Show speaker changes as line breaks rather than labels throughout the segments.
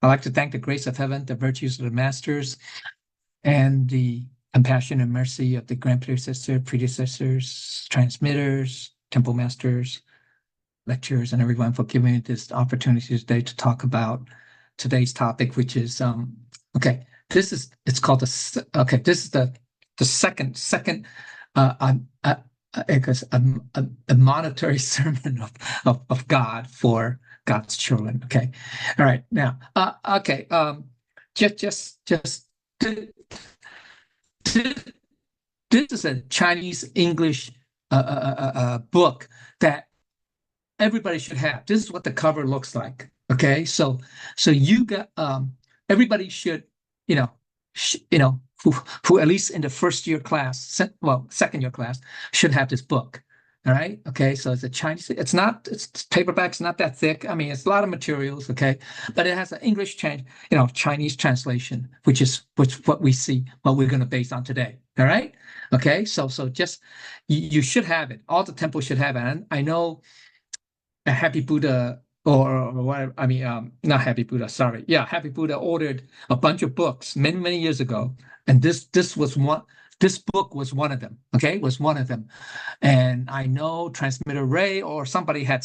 I'd like to thank the grace of heaven, the virtues of the masters, and the compassion and mercy of the grand predecessors, transmitters, temple masters, lecturers, and everyone for giving me this opportunity today to talk about today's topic, which is this is the second admonitory sermon of God for God's children. Okay, all right. Now, this is a Chinese English book that everybody should have. This is what the cover looks like. Okay, so you got everybody should who at least in the first year class, second year class, should have this book. All right. Okay. So it's a Chinese. It's paperback's not that thick. I mean, it's a lot of materials. Okay, but it has an English Chinese translation, which what we see, what we're going to base on today. All right. Okay. So just you should have it. All the temples should have it. And I know a Happy Buddha or whatever. I mean, not Happy Buddha. Sorry. Yeah, Happy Buddha ordered a bunch of books many years ago, and this was one. This book was one of them, okay? Was one of them. And I know Transmitter Ray or somebody had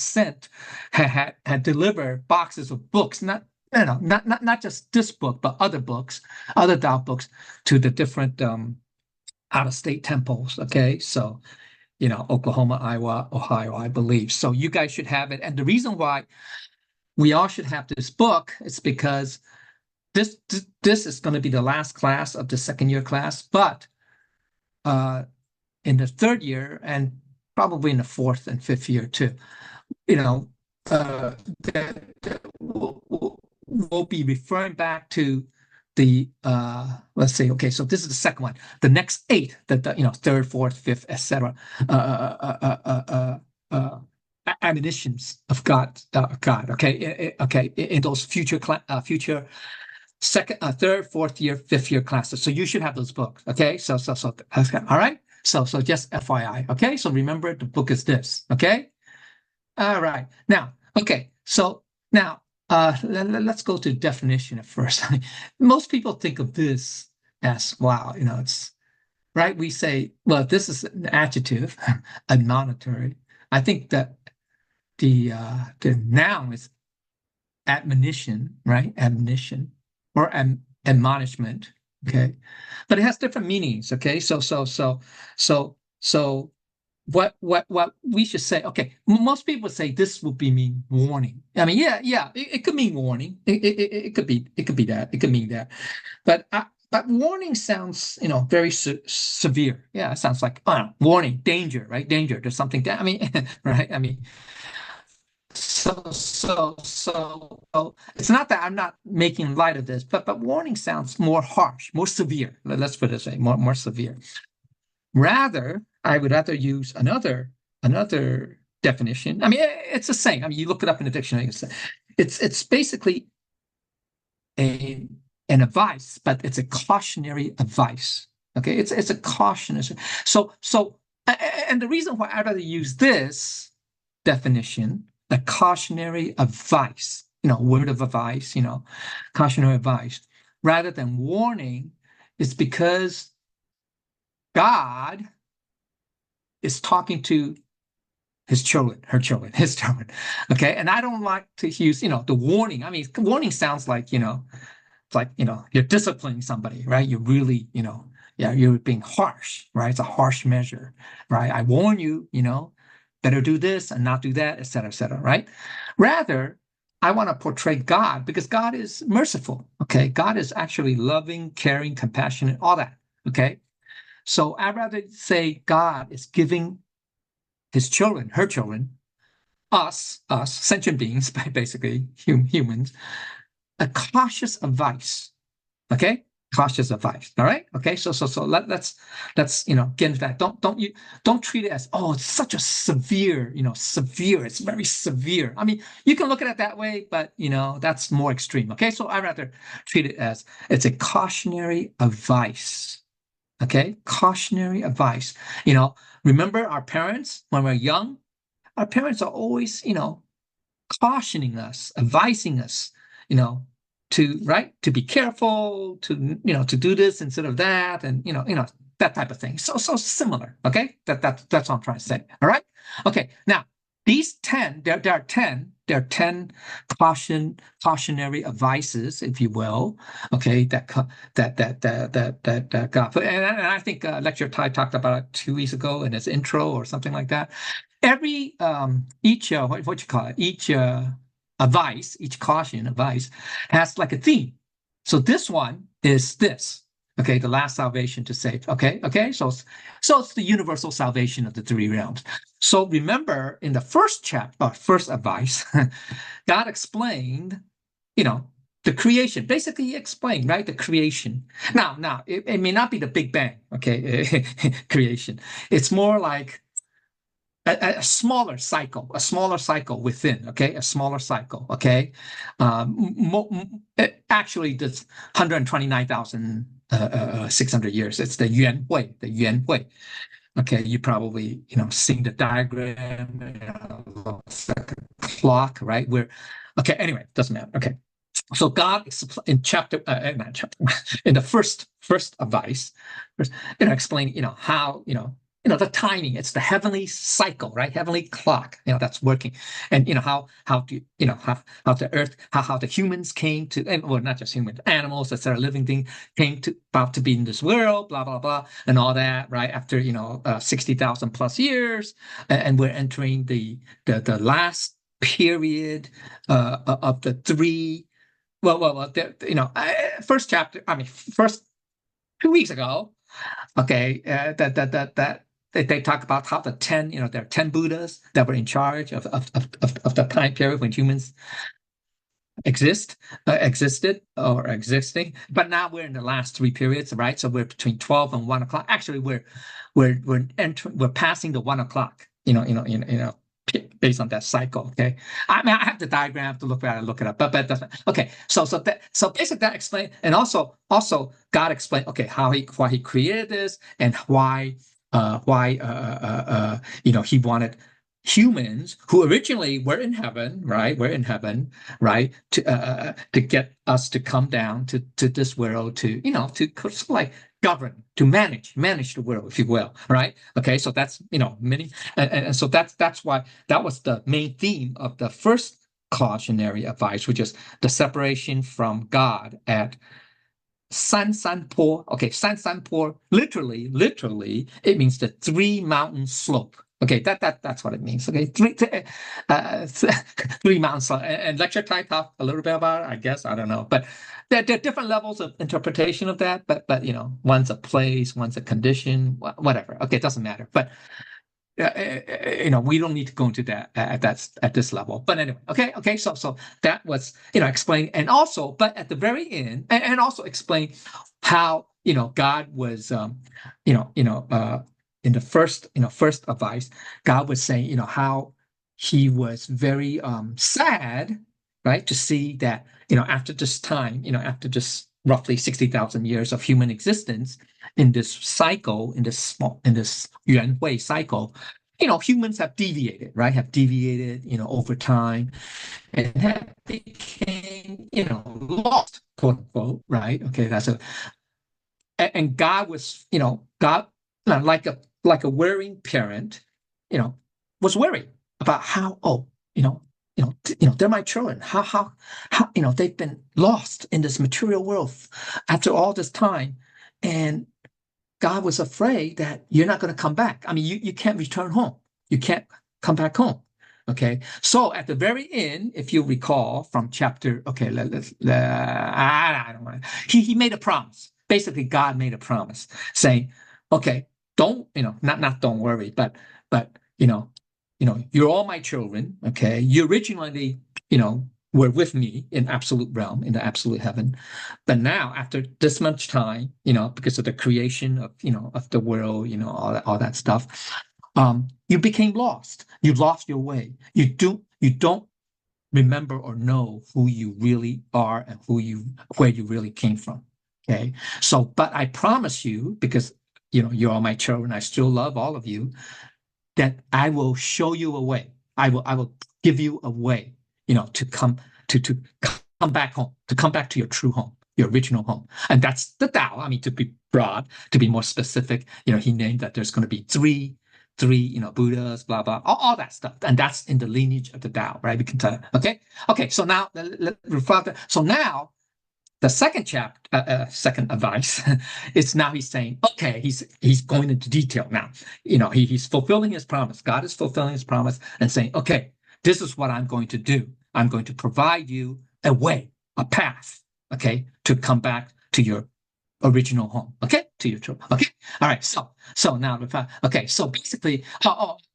delivered boxes of books, not just this book, but other books, other Tao books to the different out-of-state temples, okay? So, Oklahoma, Iowa, Ohio, I believe. So you guys should have it. And the reason why we all should have this book is because this is going to be the last class of the second year class, but in the third year and probably in the fourth and fifth year too, we'll be referring back to the let's see. Okay, so this is the second one. The next 8, third, fourth, fifth, etc. Admonitions of God. Okay, in those future second, third, fourth year, fifth year classes. So you should have those books. Okay. So okay. All right. So just FYI. Okay. So remember the book is this. Okay. All right. Now, okay. So now let's go to definition at first. Most people think of this as, wow, it's right. We say, well, this is an adjective, admonitory. I think that the noun is admonition, right? Admonition. Or admonishment, okay, but it has different meanings, okay. So what we should say, okay. Most people say this would mean warning. I mean, yeah, it could mean warning. It could be that. It could mean that, but warning sounds, very severe. Yeah, it sounds like warning, danger, right? Danger. There's something that right? I mean. So it's not that I'm not making light of this, but warning sounds more harsh, more severe. Let's put it this way, more severe. I would rather use another definition. I mean, it's the same. I mean, you look it up in the dictionary. It's basically an advice, but it's a cautionary advice. Okay, it's a cautionary. So and the reason why I'd rather use this definition, a cautionary advice, word of advice, cautionary advice, rather than warning, is because God is talking to his children, his children. Okay. And I don't like to use, the warning. I mean, warning sounds like, it's like, you're disciplining somebody, right? You're really, you're being harsh, right? It's a harsh measure, right? I warn you, better do this and not do that, etc., right? Rather, I want to portray God because God is merciful, okay? God is actually loving, caring, compassionate, all that, okay? So I'd rather say God is giving his children, her children, us, sentient beings, basically humans, a cautious advice, okay? Cautious advice. All right. Okay. So let's get into that. Don't treat it as, oh, it's such a severe, severe. It's very severe. I mean, you can look at it that way, but that's more extreme. Okay. So I'd rather treat it as it's a cautionary advice. Okay. Cautionary advice. Remember our parents when we're young? Our parents are always, cautioning us, advising us, to be careful, to do this instead of that, and that type of thing. So similar. Okay, that's what I'm trying to say. All right. Okay. Now these 10, there are 10 cautionary advices, if you will. Okay, that God put, and I think Lecture Ty talked about it 2 weeks ago in his intro or something like that. Each what you call it, each advice, each caution advice has like a theme. So this one is this. Okay, the last salvation to save. Okay. So it's the universal salvation of the three realms. So remember, in the first advice, God explained, the creation. Basically, he explained, right, the creation. Now, it may not be the Big Bang. Okay, creation. It's more like a smaller cycle within, okay, a smaller cycle, okay. Actually, that's 129,600 years. It's the Yuan Hui. Okay, you probably seen the diagram, it's like a clock, right? Okay. Anyway, doesn't matter. Okay, so God in in the first advice, explain how the timing. It's the heavenly cycle, right? Heavenly clock, that's working, and how the earth, how the humans came to, and well, not just humans, animals, etc., living things came to about to be in this world, blah blah blah, and all that, right? After 60,000 plus years, and we're entering the last period of the three. First chapter. I mean, first 2 weeks ago. Okay, they talk about how the 10, there are 10 Buddhas that were in charge of the time period when humans existed or existing. But now we're in the last three periods, right? So we're between 12 and 1 o'clock. Actually, we're passing the 1 o'clock. Based on that cycle. Okay, I mean, I have the diagram to look it up, but that's okay. So basically that explains, and also God explained, okay, why he created this, and why he wanted humans who originally were in heaven, right? To get us to come down to this world, to sort of like govern, to manage the world, if you will, right? Okay, so that's many, and so that's why that was the main theme of the first cautionary advice, which is the separation from God at Sansanpo. Okay, Sansanpo, literally, it means the three mountain slope. Okay, that's what it means. Okay, three mountain slope. And Lecture Ty talked a little bit about it, I guess. I don't know, but there are different levels of interpretation of that. But one's a place, one's a condition, whatever. Okay, it doesn't matter. But we don't need to go into that at this level. But anyway, okay. So that was explained, and also, but at the very end, and also explain how God was in the first advice, God was saying how he was very sad, right, to see that after this time, after just roughly 60,000 years of human existence in this cycle, in this Yuan Hui cycle, humans have deviated, right? Over time, and have became, lost, quote unquote, right? Okay, and God was, God, like a worrying parent, was worried about how, they're my children. How, they've been lost in this material world after all this time, and God was afraid that you're not going to come back. I mean, you can't return home. You can't come back home. Okay. So at the very end, if you recall from chapter, okay, I don't want. He made a promise. Basically, God made a promise saying, okay, don't not don't worry, but you're all my children. Okay, you originally were with me in absolute realm, in the absolute heaven, but now after this much time, because of the creation of the world, all that stuff, you became lost. You lost your way. You don't remember or know who you really are and where you really came from. Okay, so but I promise you, because you're all my children, I still love all of you, that I will show you a way. I will give you a way, to come come back home, to come back to your true home, your original home. And that's the Tao. I mean, to be broad, to be more specific, he named that there's going to be three, Buddhas, blah, blah, all that stuff. And that's in the lineage of the Tao, right? We can tell. Okay. So now, so now, the second chapter, second advice, is now he's saying, okay, he's going into detail now. He's fulfilling his promise. God is fulfilling his promise and saying, okay, this is what I'm going to do. I'm going to provide you a way, a path, okay, to come back to your original home, okay, to your children, okay. All right. So now, okay. So basically,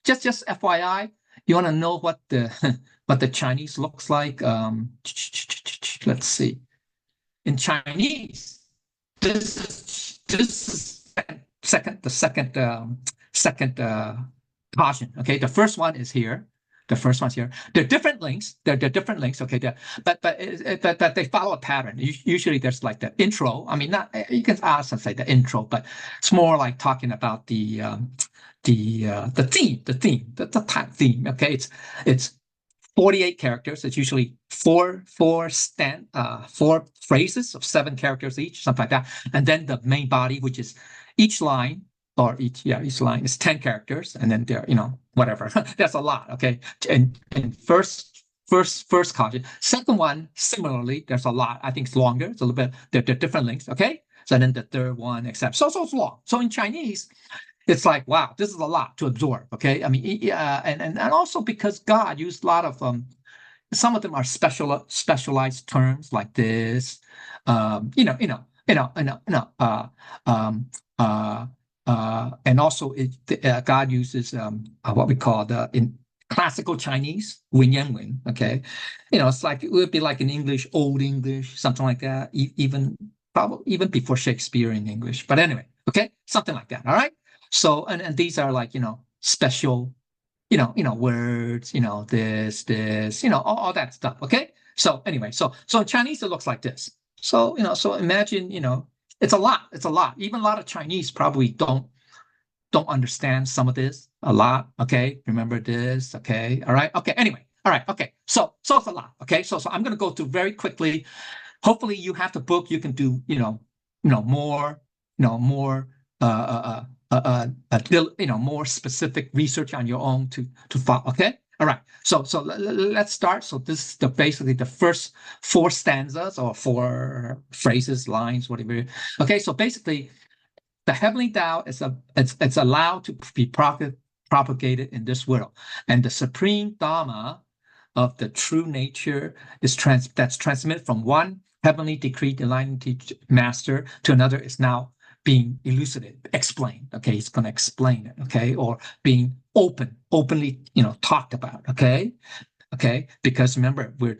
just FYI, you want to know what the Chinese looks like? Let's see. In Chinese, this is the second caution. Okay, the first one is here. The first one's here. They're different links. They're different links. Okay, but they follow a pattern. Usually, there's like the intro. I mean, not you can also say the intro, but it's more like talking about the theme, the type theme. Okay, it's 48 characters. It's usually four phrases of 7 characters each, something like that. And then the main body, which is each line each line is 10 characters. And then there, whatever. That's a lot. Okay. And first caution. Second one, similarly, there's a lot. I think it's longer. It's a little bit, they're different lengths. Okay. So then the third one, except so it's long. So in Chinese, it's like, wow, this is a lot to absorb. Okay, I mean, and also because God used a lot of some of them are specialized terms like this, and also God uses what we call in classical Chinese, wen yan wen. Okay, it's like it would be like in English, Old English, something like that, even before Shakespeare in English. But anyway, okay, something like that. All right. So, and these are like, special, words, this, all that stuff. Okay. So anyway, so in Chinese, it looks like this. So, so imagine, it's a lot. Even a lot of Chinese probably don't understand some of this a lot. Okay. Remember this. Okay. All right. Okay. Anyway. All right. Okay. So it's a lot. Okay. So I'm going to go through very quickly. Hopefully you have the book. You can do, more, more specific research on your own to follow. Okay. All right. So let's start. So this is basically the first 4 stanzas or 4 phrases, lines, whatever. Okay. So basically, the heavenly Tao it's allowed to be propagated in this world, and the supreme Dharma of the true nature is that's transmitted from one heavenly decreed enlightened master to another is now being elucidated, explained. Okay, he's going to explain it. Okay, or being openly, talked about. Okay, because remember, we're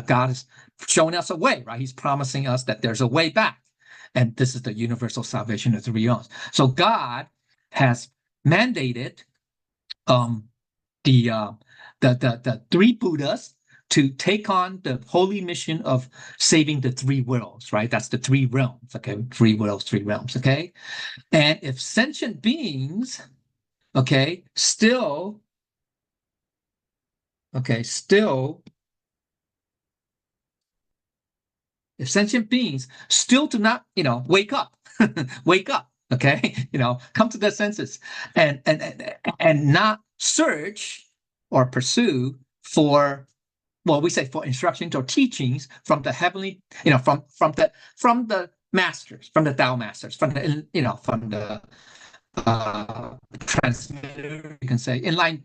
God is showing us a way, right? He's promising us that there's a way back, and this is the universal salvation of the realms. So God has mandated the 3 Buddhas to take on the holy mission of saving the 3 worlds, right? That's the 3 realms, okay? 3 worlds, 3 realms, okay? And if sentient beings, okay, still, if sentient beings still do not, wake up, okay, come to their senses and not search or pursue for, well, we say for instructions or teachings from the heavenly, from the masters, from the Tao masters, from the, from the transmitter, you can say enlightened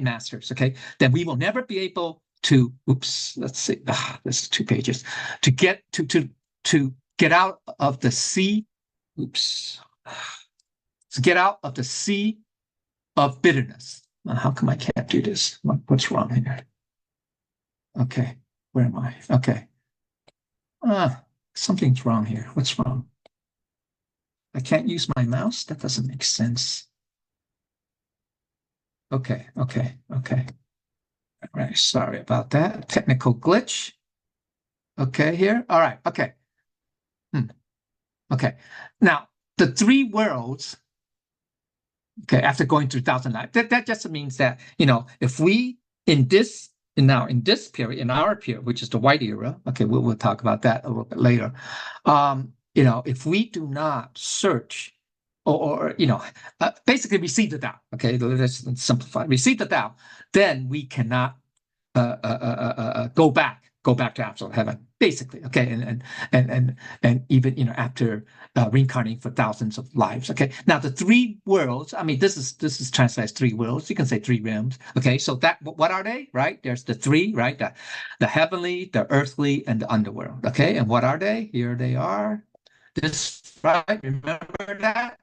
masters, okay, then we will never be able to, let's see, this is 2 pages, to get out of the sea, to get out of the sea of bitterness. How come I can't do this? What's wrong here? Okay, where am I? Okay. Something's wrong here. What's wrong? I can't use my mouse? That doesn't make sense. Okay. All right, sorry about that. Technical glitch. Okay, here. All right, okay. Okay. Now, the 3 worlds, okay, after going through 1,000 lives, that just means that, if we, in this now in this period, in our period, which is the white era, okay, we'll talk about that a little bit later. If we do not search or basically receive the Tao, okay, let's simplify, receive the Tao, then we cannot go back to absolute heaven, basically, okay, and even after reincarnating for thousands of lives, okay. Now the three worlds, I mean, this is translated as three worlds. You can say three realms, okay. So that what are they, right? There's the three, right? The heavenly, the earthly, and the underworld, okay. And what are they? Here they are. This, right? Remember that,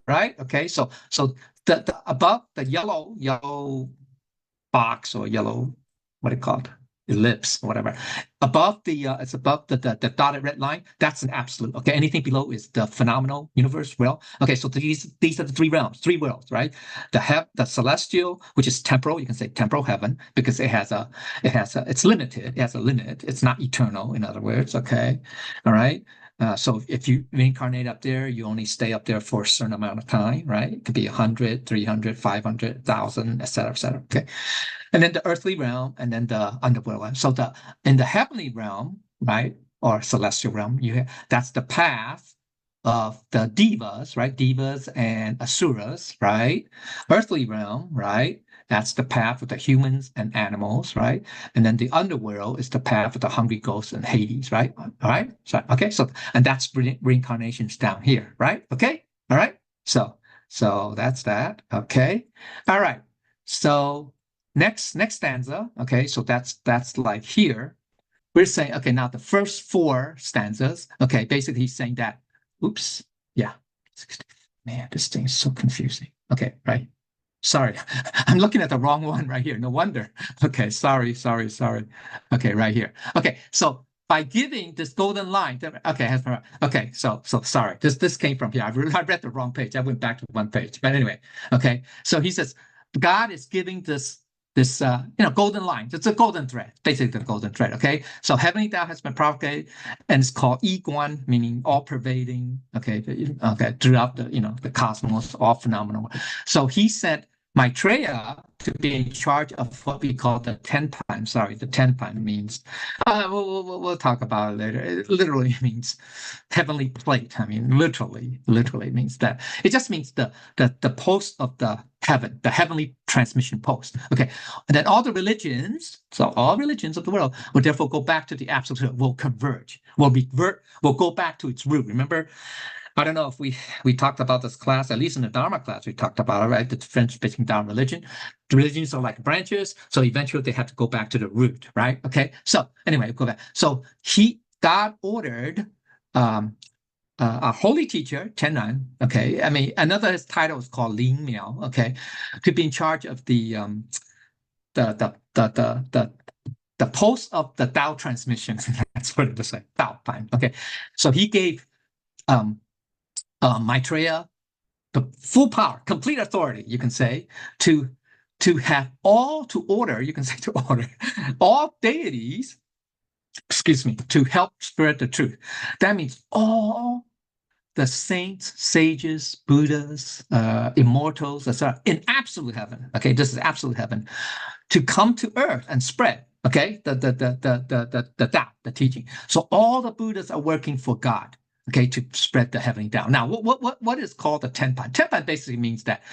right? Okay. So the above the yellow box or yellow, what do you call it? Ellipse or whatever. Above it's above the dotted red line. That's an absolute. Okay. Anything below is the phenomenal universe realm. Okay. So these are the three realms, three worlds, right? The celestial, which is temporal. You can say temporal heaven because it's limited. It has a limit. It's not eternal. In other words. Okay. All right. So if you reincarnate up there, you only stay up there for a certain amount of time, right? It could be 100, 300, 500, 1,000, et cetera, et cetera. Okay. And then the earthly realm and then the underworld realm. So in the heavenly realm, right, or celestial realm, that's the path of the devas, right? Devas and asuras, right? Earthly realm, right? That's the path of the humans and animals, right? And then the underworld is the path of the hungry ghosts and Hades, right? All right. So okay. So and that's reincarnations down here, right? Okay. All right. So that's that. Okay. All right. So next stanza. Okay. So that's like here. We're saying okay. Now the first four stanzas. Okay. Basically, he's saying that. Oops. Yeah. Man, this thing is so confusing. Okay. Right. Sorry, I'm looking at the wrong one right here. No wonder. Okay, sorry. Okay, right here. Okay, so by giving this golden line, okay, so sorry. This came from here. I read the wrong page. I went back to one page. But anyway, okay. So he says God is giving this golden line. It's a golden thread, basically the golden thread. Okay, so heavenly Tao has been propagated, and it's called Yiguan, meaning all pervading. Okay, throughout the cosmos, all phenomenal. So he sent Maitreya to be in charge of what we call the Tenpan. Sorry, the Tenpan means we'll talk about it later. It literally means heavenly plate. I mean, literally means that. It just means the post of the heaven, the heavenly transmission post. Okay, and then all religions of the world will therefore go back to the absolute, will converge, will go back to its root. Remember, I don't know if we talked about this class, at least in the Dharma class, we talked about it, right? The difference between Dharma religion. The religions are like branches, so eventually they have to go back to the root, right? Okay, so anyway, go back. So God ordered our holy teacher, Tenan, okay, I mean, his title is called Lin Miao, okay, to be in charge of the post of the Tao transmission. That's what it was like, Tao time. Okay, so he gave Maitreya the full power, complete authority, you can say, to order all deities, to help spread the truth. That means all the saints, sages, Buddhas, immortals, etc., in absolute heaven. Okay, this is absolute heaven, to come to earth and spread. Okay, the Tao, the teaching. So all the Buddhas are working for God. Okay, to spread the heavenly Tao. Now, what is called the Tenpan? Tenpan basically means that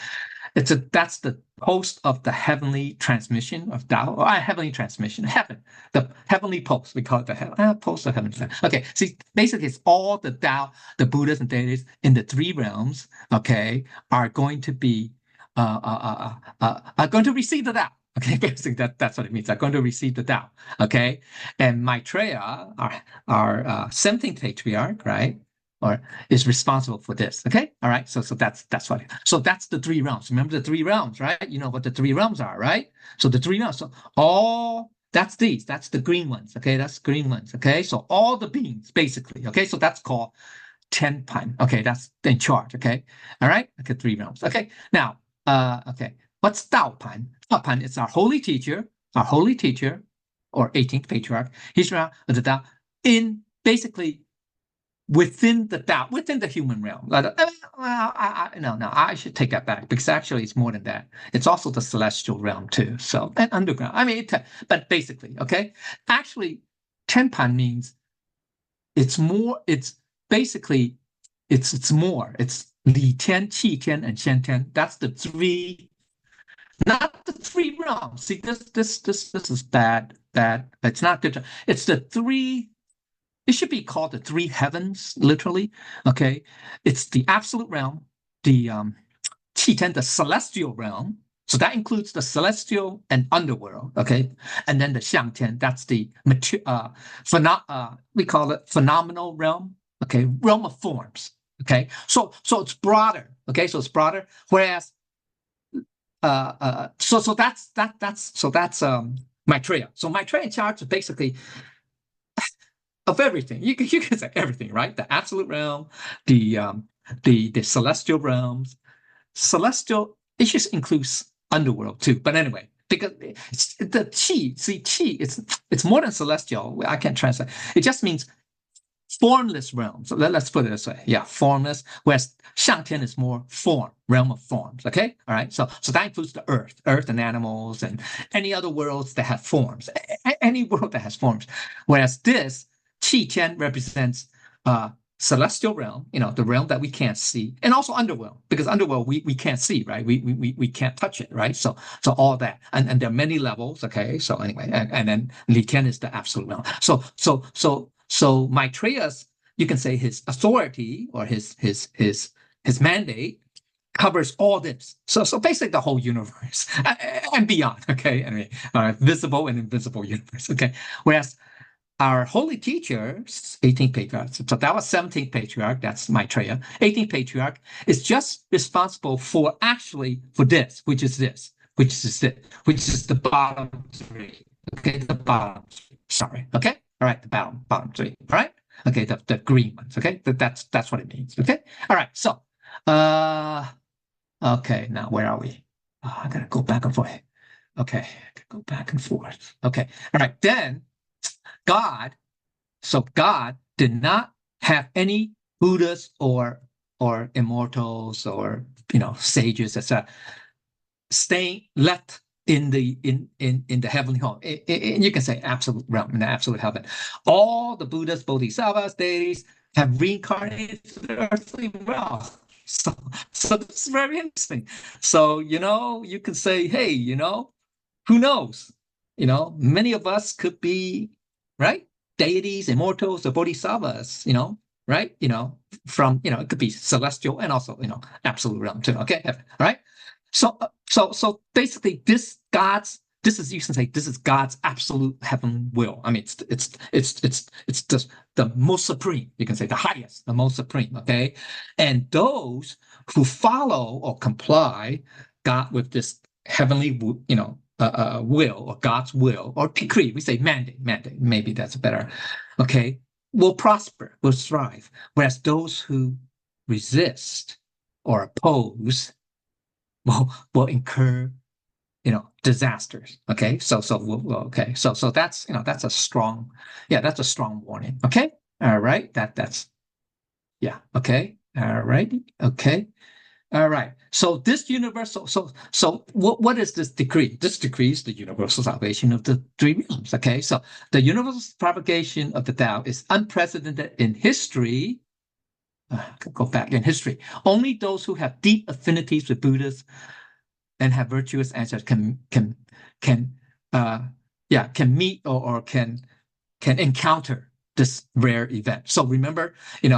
that's the post of the heavenly transmission of Tao, or heavenly transmission, heaven, the heavenly post. We call it the post of heaven. Okay, see, basically, it's all the Tao, the Buddhas and deities in the three realms. Okay, are going to be are going to receive the Tao. Okay, basically that's what it means. Are going to receive the Tao. Okay, and Maitreya, our 17th patriarch, right, or is responsible for this. Okay, all right. So that's what. So that's the three realms. Remember the three realms, right? You know what the three realms are, right? So the three realms. So that's these. That's the green ones. Okay, that's green ones. Okay, so all the beings basically. Okay, so that's called Tenpan. Okay, that's in charge. Okay, all right. Okay, three realms. Okay, now. Okay, what's Daopan? Daopan is our holy teacher, or 18th patriarch. He's around the Tao in basically within the Tao, within the human realm. No, I should take that back because actually it's more than that. It's also the celestial realm too. So, and underground. I mean, but basically, okay. Actually, Tenpan means it's more. It's basically it's more. It's Li Tian, Qi Tian, and Xian Tian. That's the three, not the three realms. See, this is bad. It's not good. It's the three. It should be called the three heavens, literally. Okay, it's the absolute realm, the Qiten, the celestial realm. So that includes the celestial and underworld. Okay, and then the Xiangtian, that's the we call it phenomenal realm. Okay, realm of forms. Okay, so it's broader. Okay, so it's broader. Whereas, so that's Maitreya. So Maitreya in charge is basically of everything. You can say everything, right? The absolute realm, the celestial realms. Celestial, it just includes underworld too. But anyway, because it's the qi, see, qi, it's more than celestial. I can't translate. It just means formless realms. So let's put it this way. Yeah, formless. Whereas Shangtian is more form, realm of forms. Okay, all right. So that includes the earth and animals and any other worlds that have forms. Any world that has forms. Whereas this Qi Tian represents celestial realm, the realm that we can't see, and also underworld, because underworld we can't see, right? We can't touch it, right? So all that, and there are many levels. Okay, so anyway, and then Li Tian is the absolute realm. So Maitreya's, you can say his authority or his mandate covers all this. So basically the whole universe and beyond. Okay, anyway, visible and invisible universe. Okay, whereas our holy teachers, 18th patriarch, so that was 17th patriarch, that's Maitreya. 18th patriarch is just responsible for this, which is the bottom three. Okay, the bottom three. Sorry. Okay, all right, the bottom three. All right. Okay, the green ones. Okay, that's what it means. Okay, all right. So, okay, now where are we? I gotta go back and forth. Okay, go back and forth. Okay, all right. Then God did not have any Buddhas or immortals or sages, etc., staying left in the heavenly home. You can say absolute realm, in the absolute heaven. All the Buddhas, Bodhisattvas, deities have reincarnated to the earthly realm. So this is very interesting. So you can say, hey, who knows? Many of us could be, right, deities, immortals, or bodhisattvas, right? From, it could be celestial and also, absolute realm too. Okay. All right. So basically this is, you can say, this is God's absolute heaven will. I mean, it's the most supreme, you can say, the highest, the most supreme. Okay. And those who follow or comply God with this heavenly, will, or God's will, or decree, we say mandate, maybe that's better, okay, will prosper, will thrive. Whereas those who resist or oppose will incur, disasters. Okay, so that's a strong, that's a strong warning. Okay, all right, that's yeah. Okay, all right, okay. All right. So this universal, so what is this decree? This decree is the universal salvation of the three realms. Okay. So the universal propagation of the Tao is unprecedented in history. Go back in history. Only those who have deep affinities with Buddhas and have virtuous ancestors can meet or can encounter this rare event. So remember,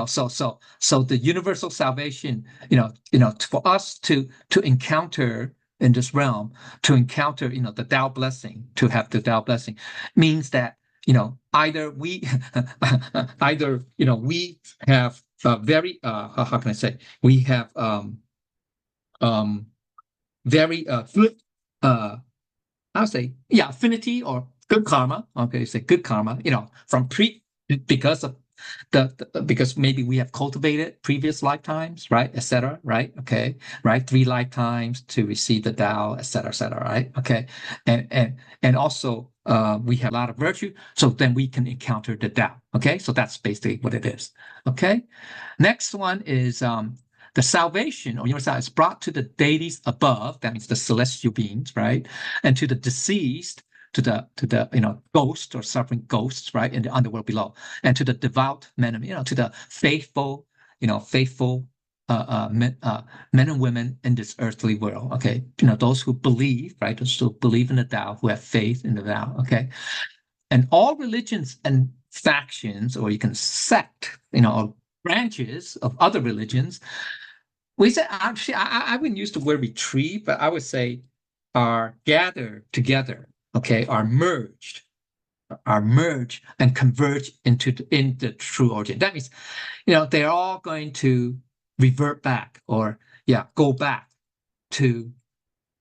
so the universal salvation, for us to encounter in this realm, to encounter, the Tao blessing, to have the Tao blessing, means that, either we, we have very, how can I say, we have very good, I would say, affinity or good karma. Okay, say good karma, from because of because maybe we have cultivated previous lifetimes, right, etc., right, okay, right, 3 lifetimes to receive the Tao, etc., right, okay, and also we have a lot of virtue, so then we can encounter the Tao, okay, so that's basically what it is, okay. Next one is the salvation or universal is brought to the deities above, that means the celestial beings, right, and to the deceased, to the ghosts or suffering ghosts, right, in the underworld below, and to the devout men, to the faithful, faithful men and women in this earthly world, okay, those who believe, right, those who believe in the Tao, who have faith in the Tao, okay, and all religions and factions, or you can sect, or branches of other religions. We say, actually, I wouldn't use the word retreat, but I would say are gathered together, okay, are merged and converge in the true origin. That means, they're all going to revert back or go back to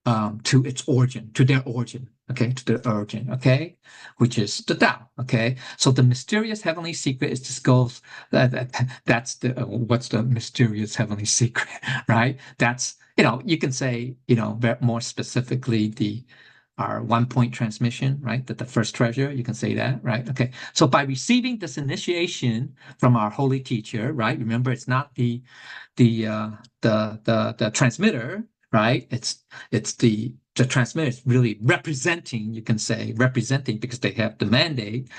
its origin, to their origin, okay, to their origin, okay, which is the Tao, okay. So the mysterious heavenly secret is this goes that's the what's the mysterious heavenly secret, right? That's you can say more specifically our 1-point transmission, right? That the first treasure, you can say that, right? Okay. So by receiving this initiation from our holy teacher, right? Remember, it's not the transmitter, right? It's the transmitter is really representing, you can say representing, because they have the mandate,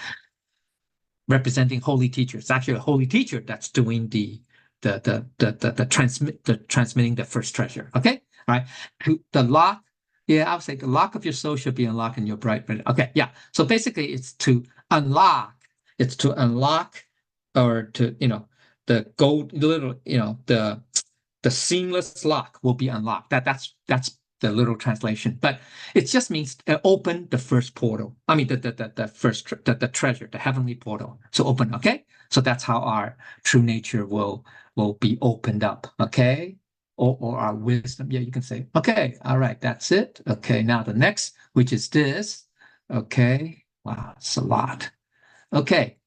representing holy teachers. It's actually a holy teacher that's doing the transmitting the first treasure. Okay, all right. The lock, I would say the lock of your soul should be unlocked in your bright. Okay, yeah. So basically, it's to unlock. It's to unlock, or to the gold little the seamless lock will be unlocked. That's the literal translation, but it just means open the first portal. I mean the first the treasure, the heavenly portal. So open, okay? So that's how our true nature will be opened up, okay? Or our wisdom. Yeah, you can say, okay, all right, that's it. Okay, now the next, which is this. Okay, wow, it's a lot. Okay,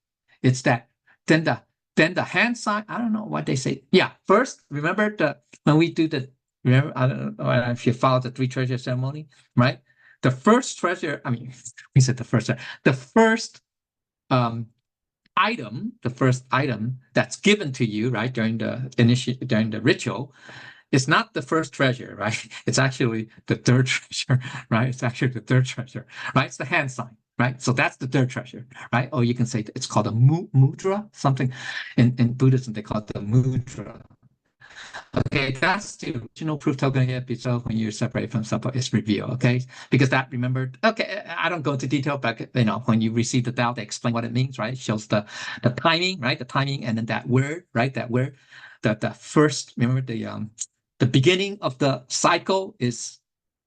it's that. Then the hand sign, I don't know what they say. Yeah, first, remember when we do remember, I don't know if you follow the 3 treasure ceremony, right? The first treasure, I mean, we said the first, the first item, that's given to you, right, during the ritual, is not the first treasure, right? It's actually the 3rd treasure, right? It's actually the 3rd treasure, right? It's the hand sign, right? So that's the 3rd treasure, right? Or you can say it's called a mudra, something in Buddhism, they call it the mudra. Okay, that's the original proof token here. So when you're separated from self, it's revealed. Okay, because that, remember. Okay, I don't go into detail, but when you receive the Tao, they explain what it means, right? It shows the timing, right? The timing, and then that word, right? That word, the first. Remember the beginning of the cycle is,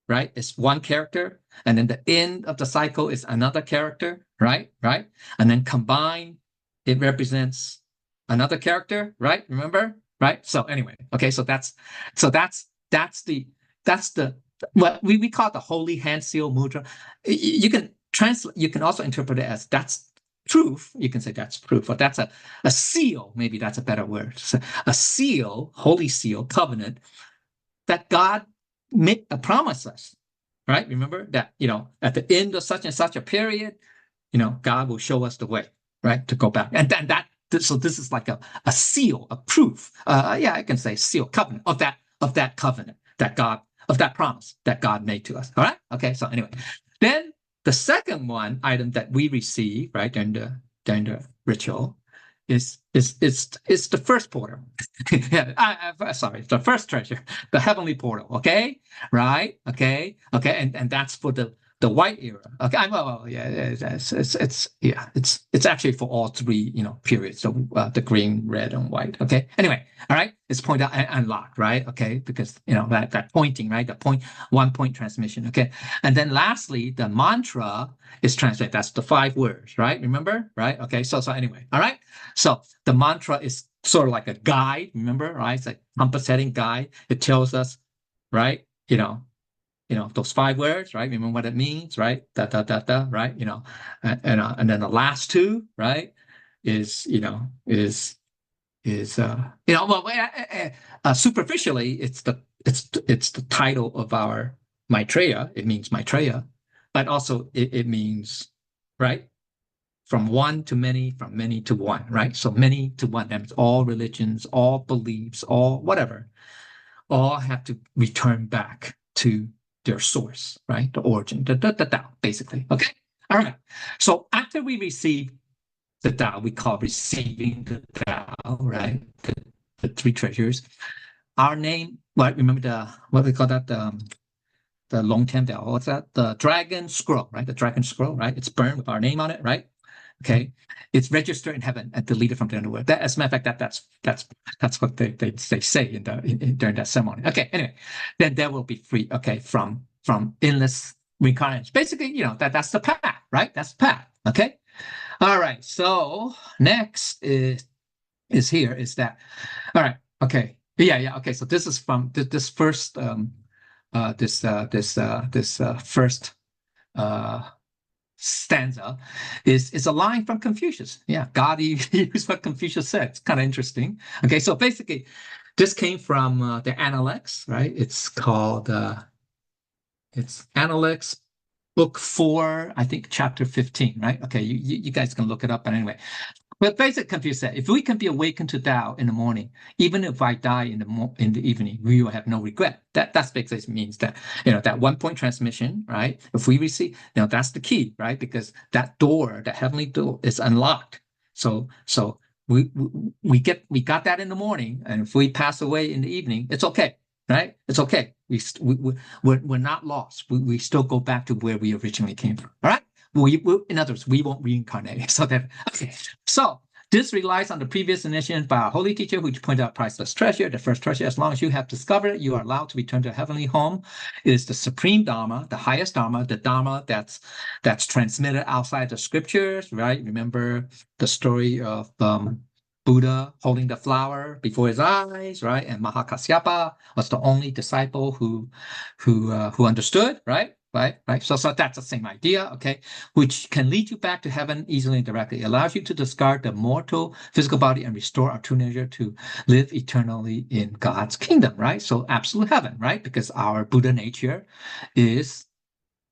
right? It's one character, and then the end of the cycle is another character, right? Right, and then combined, it represents another character, right? Remember? Right. So anyway, okay. So that's the what we call it the holy hand seal mudra. You can translate. You can also interpret it as that's proof. You can say that's proof, or that's a seal. Maybe that's a better word. So a seal, holy seal, covenant that God made a promise us. Right. Remember that at the end of such and such a period, God will show us the way. Right, to go back, and then so this is like a seal, a proof. I can say seal, covenant of that covenant that God, of that promise that God made to us. All right. Okay. So anyway, then the second item that we receive, right, during the ritual is the first portal. Sorry, the first treasure, the heavenly portal. Okay. Right. Okay. And that's for the white era. Okay, it's actually for all 3 periods. So the green, red, and white. Okay. Anyway, all right. It's point out and unlocked, right? Okay, because that pointing, right? The 1-point transmission. Okay, and then lastly, the mantra is translated. That's the 5 words, right? Remember, right? Okay. So anyway, all right. So the mantra is sort of like a guide. Remember, right? It's like compass setting guide. It tells us, right? Those 5 words, right? Remember what it means, right? Right? And then the last 2, right? superficially, it's the title of our Maitreya. It means Maitreya, but also it means, right, from one to many, from many to one, right? So many to one. That means all religions, all beliefs, all whatever, all have to return back to their source, right? The origin, the Tao, basically. Okay. All right. So after we receive the Tao, we call receiving the Tao, right? The three treasures. Our name, what? Remember what we call that? The long Tao. What's that? The dragon scroll, right? The dragon scroll, right? It's burned with our name on it, right? Okay, it's registered in heaven and deleted from the underworld. That, as a matter of fact, that's what they say during that ceremony. Okay, anyway, then they will be free. Okay, from endless reincarnations. Basically, that's the path, right? That's the path. Okay, all right. So next is that. All right. Okay. Yeah. Okay. So this is from this first first stanza is a line from Confucius. Yeah, God used what Confucius said. It's kind of interesting. Okay, so basically, this came from the Analects, right? It's called it's Analects, book 4, I think, chapter 15, right? Okay, you guys can look it up. But anyway, but basic Confucius said, if we can be awakened to Tao in the morning, even if I die in the evening, we will have no regret. That's basically means that that 1 point transmission, right? If we receive, that's the key, right? Because that door, that heavenly door, is unlocked. So we got that in the morning, and if we pass away in the evening, it's okay, right? It's okay. We're not lost. We still go back to where we originally came from. All right. In other words, we won't reincarnate. So that okay. So this relies on the previous initiation by our holy teacher, which pointed out priceless treasure, the first treasure. As long as you have discovered it, you are allowed to return to a heavenly home. It is the supreme Dharma, the highest Dharma, the Dharma that's transmitted outside the scriptures, right? Remember the story of Buddha holding the flower before his eyes, right? And Mahakasyapa was the only disciple who understood, right? Right. So that's the same idea, okay? Which can lead you back to heaven easily and directly. It allows you to discard the mortal physical body and restore our true nature to live eternally in God's kingdom, right? So absolute heaven, right? Because our Buddha nature is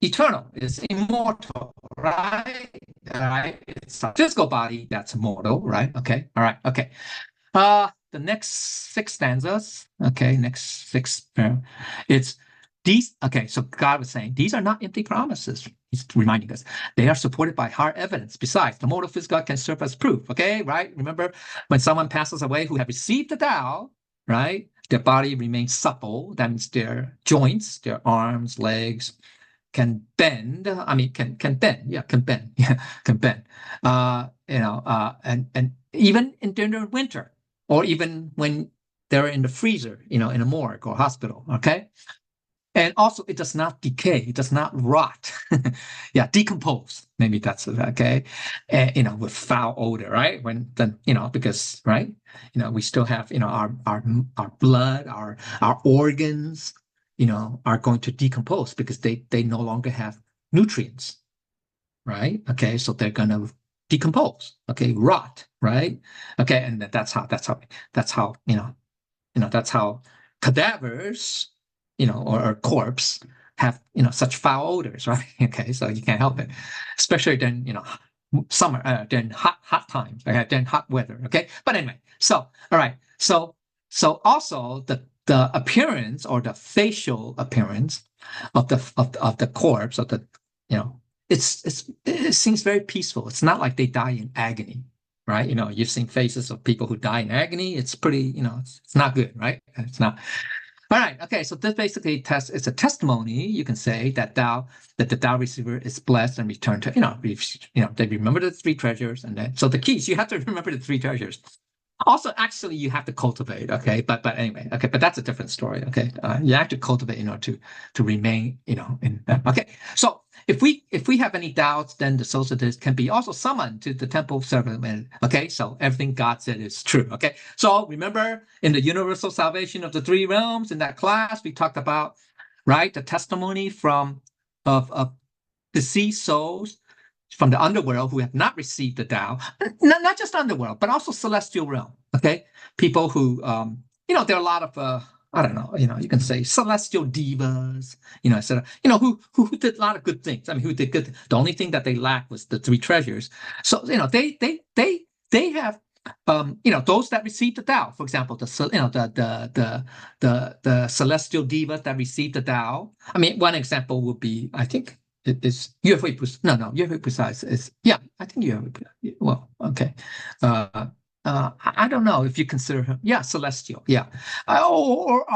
eternal, is immortal, right? Right. It's a physical body that's mortal, right? Okay. All right. Okay. The next 6 stanzas. Okay. Next 6. It's these. Okay. So God was saying these are not empty promises. He's reminding us they are supported by hard evidence. Besides, the mortal physical can serve as proof. Okay. Right. Remember when someone passes away who have received the Tao, right? Their body remains supple. That means their joints, their arms, legs, can bend. I mean, can bend. Yeah, can bend. Yeah, can bend. And even during the winter, or even when they're in the freezer, in a morgue or hospital. Okay, and also it does not decay. It does not rot. Yeah, decompose. Maybe that's okay. And with foul odor, right? When then because right, we still have our blood, our organs, are going to decompose because they no longer have nutrients, right? Okay, so they're going to decompose, okay, rot, right? Okay, and that's how that's how cadavers, or corpse have such foul odors, right? Okay, so you can't help it, especially during summer, during hot times, okay, during hot weather, okay. But anyway, so all right, so also the appearance or the facial appearance of the corpse of the it seems very peaceful. It's not like they die in agony, right? You've seen faces of people who die in agony. It's pretty, it's not good, right? It's not. All right. Okay. So this basically it's a testimony. You can say that the Tao receiver is blessed and returned to, they remember the 3 treasures, and then so the keys, you have to remember the 3 treasures. Also, actually, you have to cultivate, okay? But anyway, okay, but that's a different story, okay? You have to cultivate in order to remain, in that. Okay, so if we have any doubts, then the souls of this can be also summoned to the temple ceremony, okay? So everything God said is true, okay? So remember, in the universal salvation of the 3 realms, in that class, we talked about, right, the testimony of deceased souls from the underworld who have not received the Tao, not just underworld, but also celestial realm. Okay, people who, there are a lot of, I don't know, you can say celestial divas, etc. Who did a lot of good things. I mean, who did good. The only thing that they lacked was the three treasures. So, they have, those that received the Tao. For example, the celestial divas that received the Tao. I mean, one example would be, I think. It is Yue precise is, yeah, I think well, okay. I don't know if you consider him, yeah, celestial, yeah, or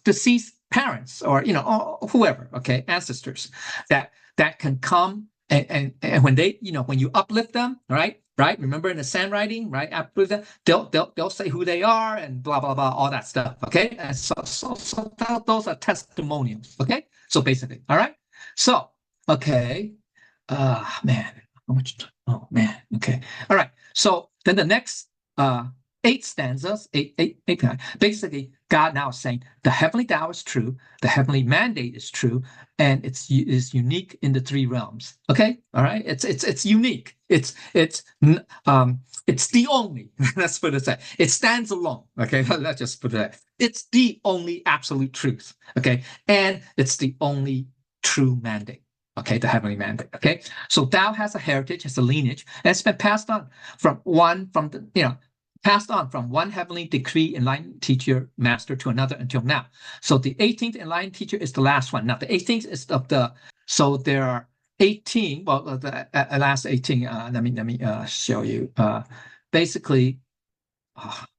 deceased parents, or or whoever, okay, ancestors that can come and when they, when you uplift them, right, remember in the sand writing, right, uplift them, they'll say who they are and blah blah blah, all that stuff, okay, and so those are testimonials, okay, so basically, all right, so. Okay. Man. How much? Oh, man. Okay. All right. So then the next 8 stanzas, eight, basically, God now is saying the heavenly Tao is true, the heavenly mandate is true, and is unique in the 3 realms. Okay. All right. It's unique. It's the only. Let's put it that. It stands alone. Okay. Let's just put it that. It's the only absolute truth. Okay. And it's the only true mandate. Okay, the heavenly mandate. Okay, so Tao has a heritage, has a lineage, and it's been passed on from one heavenly decree enlightened teacher master to another until now. So the 18th enlightened teacher is the last one. Now the 18th is of the. So there are 18. Well, the last 18. Let me show you. Basically,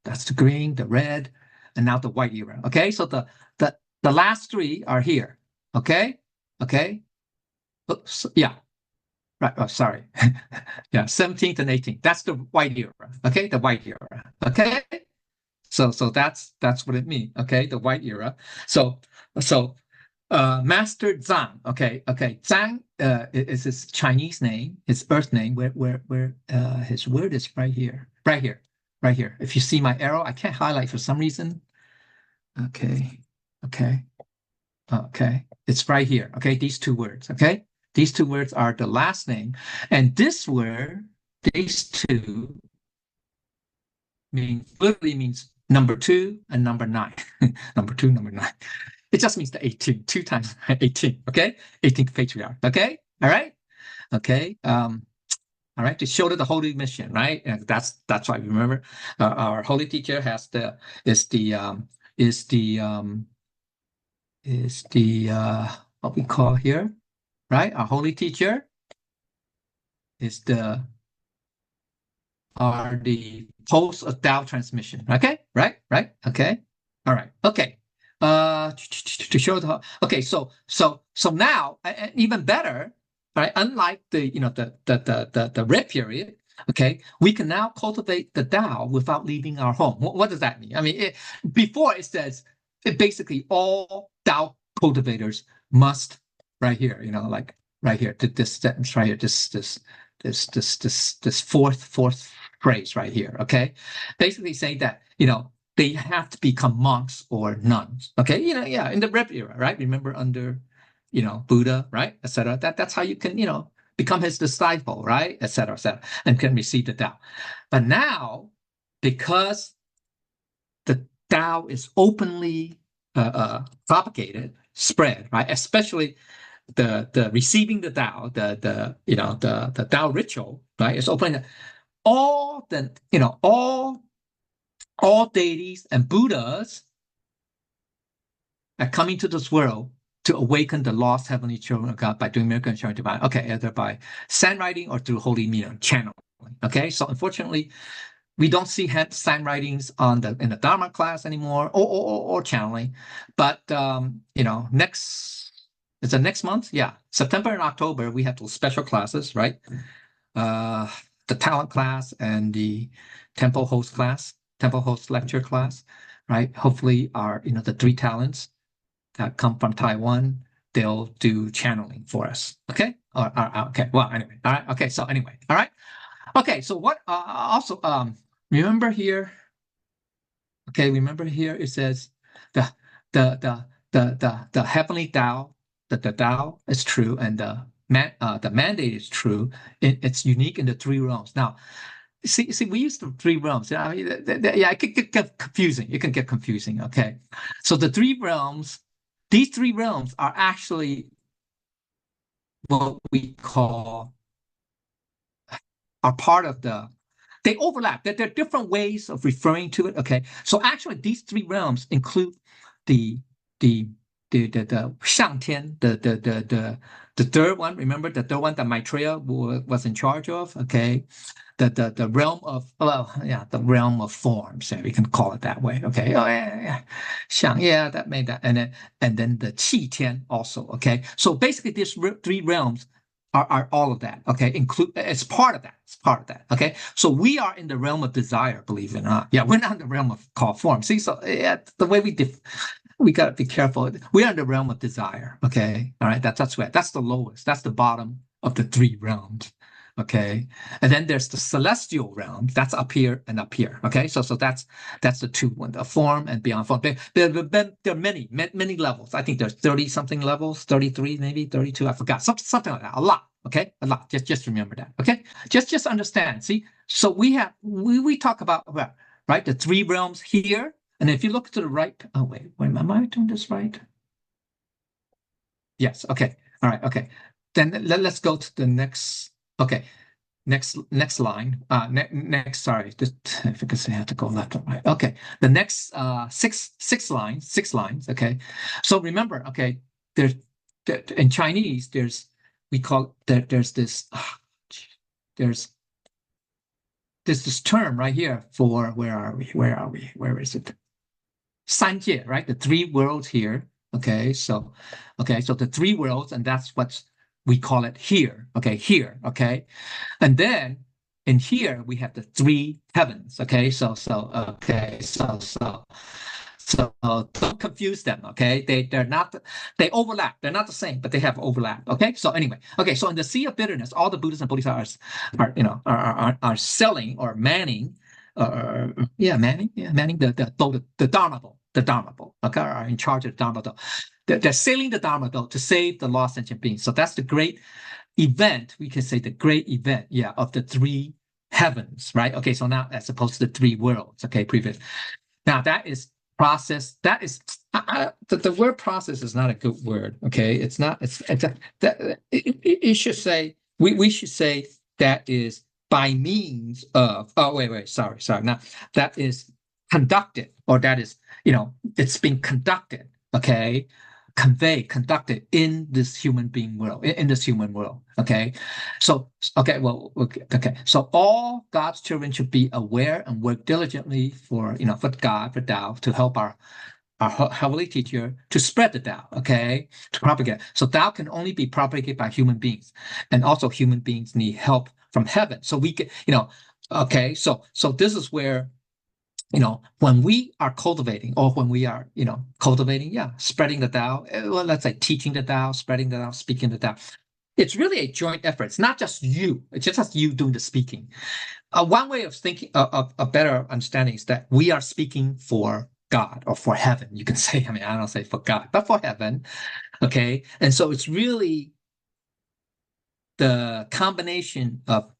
that's the green, the red, and now the white era. Okay, so the last 3 are here. Okay. Oops, yeah, right. Oh, sorry. Yeah, 17th and 18th. That's the white era. Okay, the white era. Okay, so that's what it means. Okay, the white era. So Master Zhang. Okay. Zhang is his Chinese name, his birth name. Where his word is right here. If you see my arrow, I can't highlight for some reason. Okay. It's right here. Okay, these 2 words. Okay. These 2 words are the last name. And this word, these 2, literally means number 2 and number 9. Number 2, number 9. It just means the 18, 2 times 18. Okay? 18th patriarch. Okay? All right? Okay. All right, to show the holy mission, right? And that's why remember our holy teacher is what we call here. Right? Our holy teacher is the post of Tao transmission. Okay? Right? Okay. All right. Okay. To show okay, so now even better, right? Unlike the red period, okay, we can now cultivate the Tao without leaving our home. What does that mean? I mean, before it says basically all Tao cultivators must. Right here, like right here, this sentence right here, this fourth phrase right here, okay, basically saying that they have to become monks or nuns, okay, yeah, in the red era, right? Remember under, Buddha, right, etc. That's how you can, become his disciple, right, etc., and can receive the Tao. But now, because the Tao is openly propagated, spread, right, especially the receiving the Tao, the Tao ritual, right? It's open. All deities and Buddhas are coming to this world to awaken the lost heavenly children of God by doing miracle and sharing divine. Okay, either by sand writing or through holy medium channeling. Okay, so unfortunately, we don't see sand writings in the Dharma class anymore, or channeling. But Is it next month? Yeah. September and October, we have those special classes, right? The talent class and the temple host lecture class, right? Hopefully the 3 talents that come from Taiwan, they'll do channeling for us. Okay? Okay. Well, anyway. All right. Okay. So anyway. All right. Okay. So what, also, remember here, okay, it says the heavenly Tao, that the Tao is true, and the the mandate is true, it's unique in the three realms. Now, see, we use the three realms. I mean, yeah, it can get confusing. It can get confusing. Okay, so the three realms, these three realms are actually what we call are part of the. They overlap. There are different ways of referring to it. Okay, so actually, these three realms include the the the 上天, the third one. Remember the third one that Maitreya was in charge of. Okay, the realm of, well, yeah, the realm of forms. We can call it that way. Okay, oh yeah, 想, yeah, that made that, and then the 气天 also. Okay, so basically these three realms are all of that. Okay, include, it's part of that. It's part of that. Okay, so we are in the realm of desire, believe it or not. Yeah, we're not in the realm of called form. See, so yeah, the way we got to be careful. We are in the realm of desire. Okay, all right, that's where, that's the lowest. That's the bottom of the three realms. Okay, and then there's the celestial realm. That's up here and up here. Okay, so that's the two, one, the form and beyond form. There are many levels. I think there's 30 something levels, 33 maybe, 32. I forgot, something like that. A lot. Okay, a lot. Just remember that. Okay, just understand. See, so we talk about, right, the three realms here, and if you look to the right. Oh wait, am I doing this right? Yes. Okay. All right. Okay. Then let's go to the next. Okay, next line. Next. Sorry, just because I have to go left and right. Okay, the next six lines. Okay, so remember. Okay, there's in Chinese. We call there's this. There's this term right here for, where are we? Where is it? 三界, right? The three worlds here. Okay, so the three worlds, and that's what's we call it here. Okay, here. Okay, and then in here we have the three heavens. Okay, so don't confuse them. Okay, they're not, they overlap. They're not the same, but they have overlap. Okay, so anyway, okay, so in the sea of bitterness, all the Buddhists and Bodhisattvas are selling or manning, manning the Dharma boat. The Dharma boat. Okay, are in charge of the Dharma boat. They're sailing the Dharma boat to save the lost sentient beings. So that's the great event. We can say the great event, yeah, of the three heavens, right? Okay, so now as opposed to the three worlds. Okay, previous. Now that is process. That is the word process is not a good word. Okay, it's not. It should say, we should say that is by means of. Oh wait, sorry. Now that is conducted, or that is, it's being conducted. Okay, conducted in this human being world, in this human world. Okay, so so all God's children should be aware and work diligently for God, for Tao, to help our heavenly teacher to spread the Tao. Okay, to propagate. So Tao can only be propagated by human beings, and also human beings need help from heaven. So we can, okay, so this is where, when we are cultivating, or when we are, cultivating, spreading the Tao, well, let's say teaching the Tao, spreading the Tao, speaking the Tao, it's really a joint effort. It's not just you. It's just you doing the speaking. One way of thinking, a better understanding, is that we are speaking for God, or for heaven. You can say, I don't say for God, but for heaven. Okay. And so it's really the combination of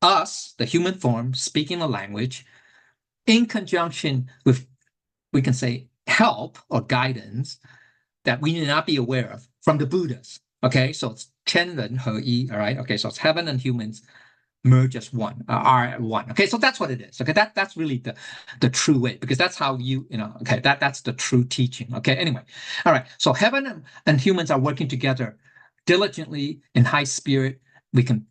us, the human form, speaking the language, in conjunction with, we can say, help or guidance that we need not be aware of from the Buddhas. Okay, so it's 天人合一. All right. Okay, so it's heaven and humans merge as one, are one. Okay, so that's what it is. Okay, that's really the true way, because that's how okay, that's the true teaching. Okay, anyway, all right. So heaven and humans are working together diligently in high spirit. We can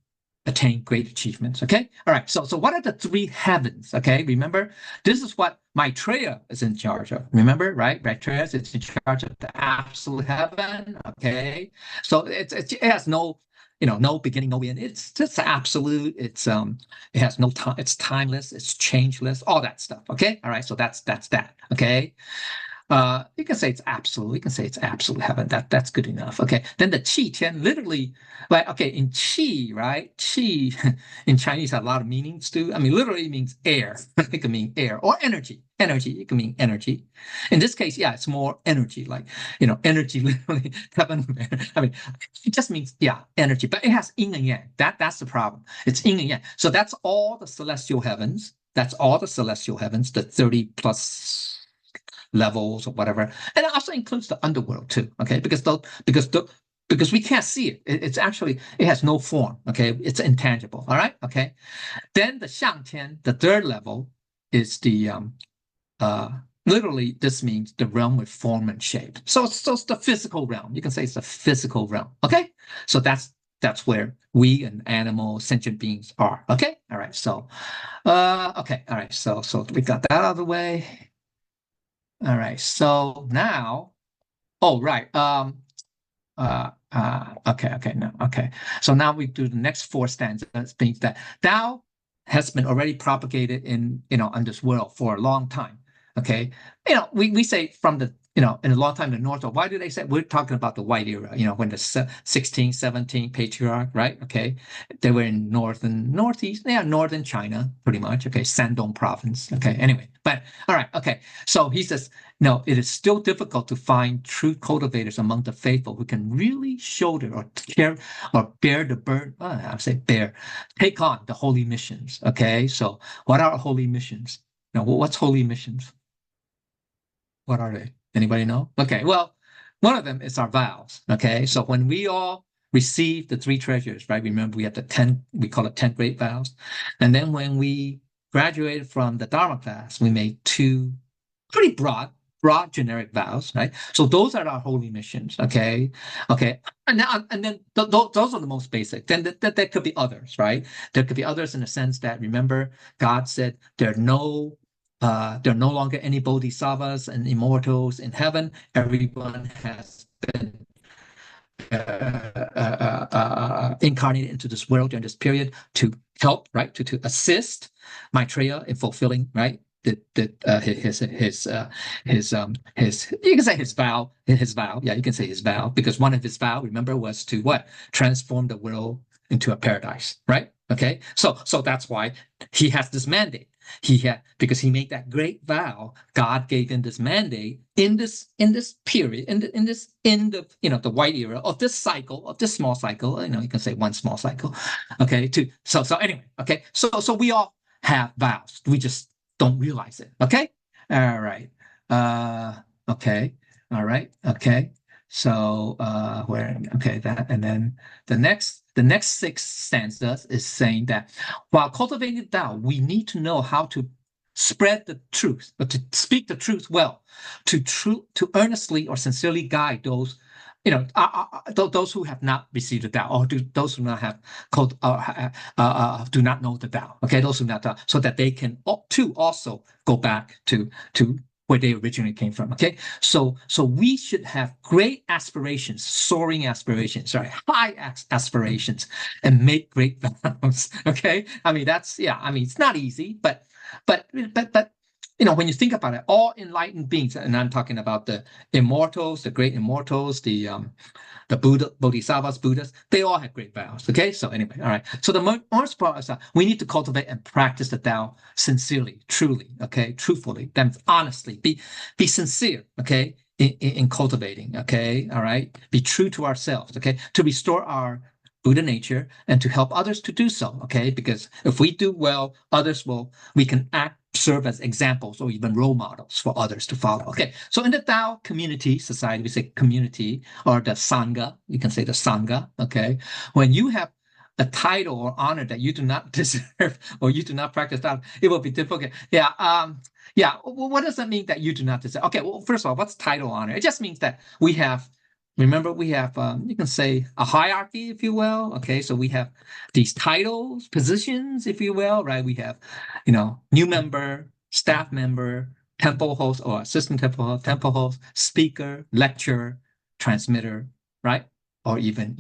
attain great achievements. Okay, all right. So what are the three heavens? Okay, remember, this is what Maitreya is in charge of. Remember, right? Maitreya is in charge of the absolute heaven. Okay, so it has no, no beginning, no end. It's just absolute. It has no time. It's timeless. It's changeless. All that stuff. Okay, all right. So that's that. Okay. You can say it's absolute. You can say it's absolute heaven. That's good enough. Okay. Then the qi tian, literally, like, okay, in qi, right? Qi in Chinese has a lot of meanings too. I mean, literally means air. It can mean air or energy. energy. It can mean energy. In this case, yeah, it's more energy, like, energy literally. I mean, it just means, yeah, energy, but it has yin and yang. That's the problem. It's yin and yang. So that's all the celestial heavens. That's all the celestial heavens, the 30 plus levels or whatever. And it also includes the underworld too, okay? Because we can't see it. It's actually, it has no form, okay? It's intangible, all right? Okay. Then the Shangtian, the third level, is the literally this means the realm with form and shape. So it's the physical realm. You can say it's the physical realm. Okay. So that's where we and animals, sentient beings are. Okay. All right. So okay. All right. So we got that out of the way. All right. So now, oh right. Okay. No. Okay. So now we do the next four stanzas, means that Tao has been already propagated in on this world for a long time. Okay, we say from the in a long time the North. Why do they say we're talking about the white era? When the 16, 17 patriarch, right? Okay, they were in northeast, northern China, pretty much. Okay, Shandong province. Okay, anyway, but all right. Okay, so he says no, it is still difficult to find true cultivators among the faithful who can really shoulder or care or bear the burden. I say bear, take on the holy missions. Okay, so what are holy missions? Now, what's holy missions? What are they? Anybody know? Okay, well, one of them is our vows. Okay, so when we all receive the three treasures, right? Remember, we have the 10, we call it 10 great vows. And then when we graduated from the Dharma class, we made two pretty broad generic vows, right? So those are our holy missions. Okay, and then those are the most basic. Then there could be others, right? There could be others in the sense that, remember, God said there are no longer any bodhisattvas and immortals in heaven. Everyone has been incarnated into this world during this period to help, right? To assist Maitreya in fulfilling, right? His you can say his vow, yeah, you can say his vow, because one of his vow, remember, was to what? Transform the world into a paradise, right? Okay, so that's why he has this mandate. Because he made that great vow, God gave him this mandate in this period, in the white era of this cycle, of this small cycle, you can say one small cycle. Okay, so anyway, okay, so we all have vows. We just don't realize it. Okay. All right. Okay. All right. Okay. So that, and then the next six stanzas is saying that while cultivating Tao, we need to know how to spread the truth, or to speak the truth well, to earnestly or sincerely guide those, those who have not received the Tao, or those who not have do not know the Tao. Okay, those who not, so that they can too also go back to where they originally came from. Okay, so we should have great aspirations, soaring aspirations, right? High aspirations, and make great vows. Okay, I mean it's not easy, but when you think about it, all enlightened beings, and I'm talking about the immortals, the great immortals, the Buddha, Bodhisattvas, Buddhas, they all have great vows. Okay, so anyway, all right. So the most part is that we need to cultivate and practice the Tao sincerely, truly, okay, truthfully, then honestly, be sincere, okay, in cultivating, okay, all right, be true to ourselves, okay, to restore our Buddha nature and to help others to do so, okay, because if we do well, we can serve as examples or even role models for others to follow. Okay, so in the Tao community, society, we say community, or the Sangha, you can say the Sangha, okay? When you have a title or honor that you do not deserve or you do not practice Tao, it will be difficult. Yeah, what does that mean that you do not deserve? Okay, well, first of all, what's title honor? It just means that we have, remember, we have, you can say a hierarchy, if you will. Okay, so we have these titles, positions, if you will, right? We have, new member, staff member, temple host or assistant temple host, speaker, lecturer, transmitter, right? Or even,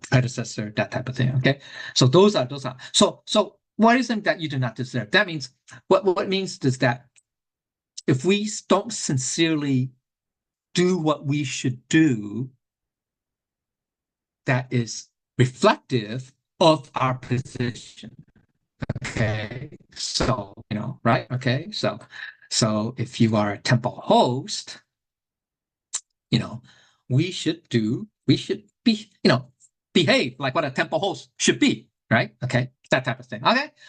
predecessor, that type of thing. Okay, so those are. So what is it that you do not deserve? That means what it means is that if we don't sincerely do what we should do that is reflective of our position. Okay, so right? Okay, so if you are a temple host, we should be, behave like what a temple host should be, right? Okay, that type of thing.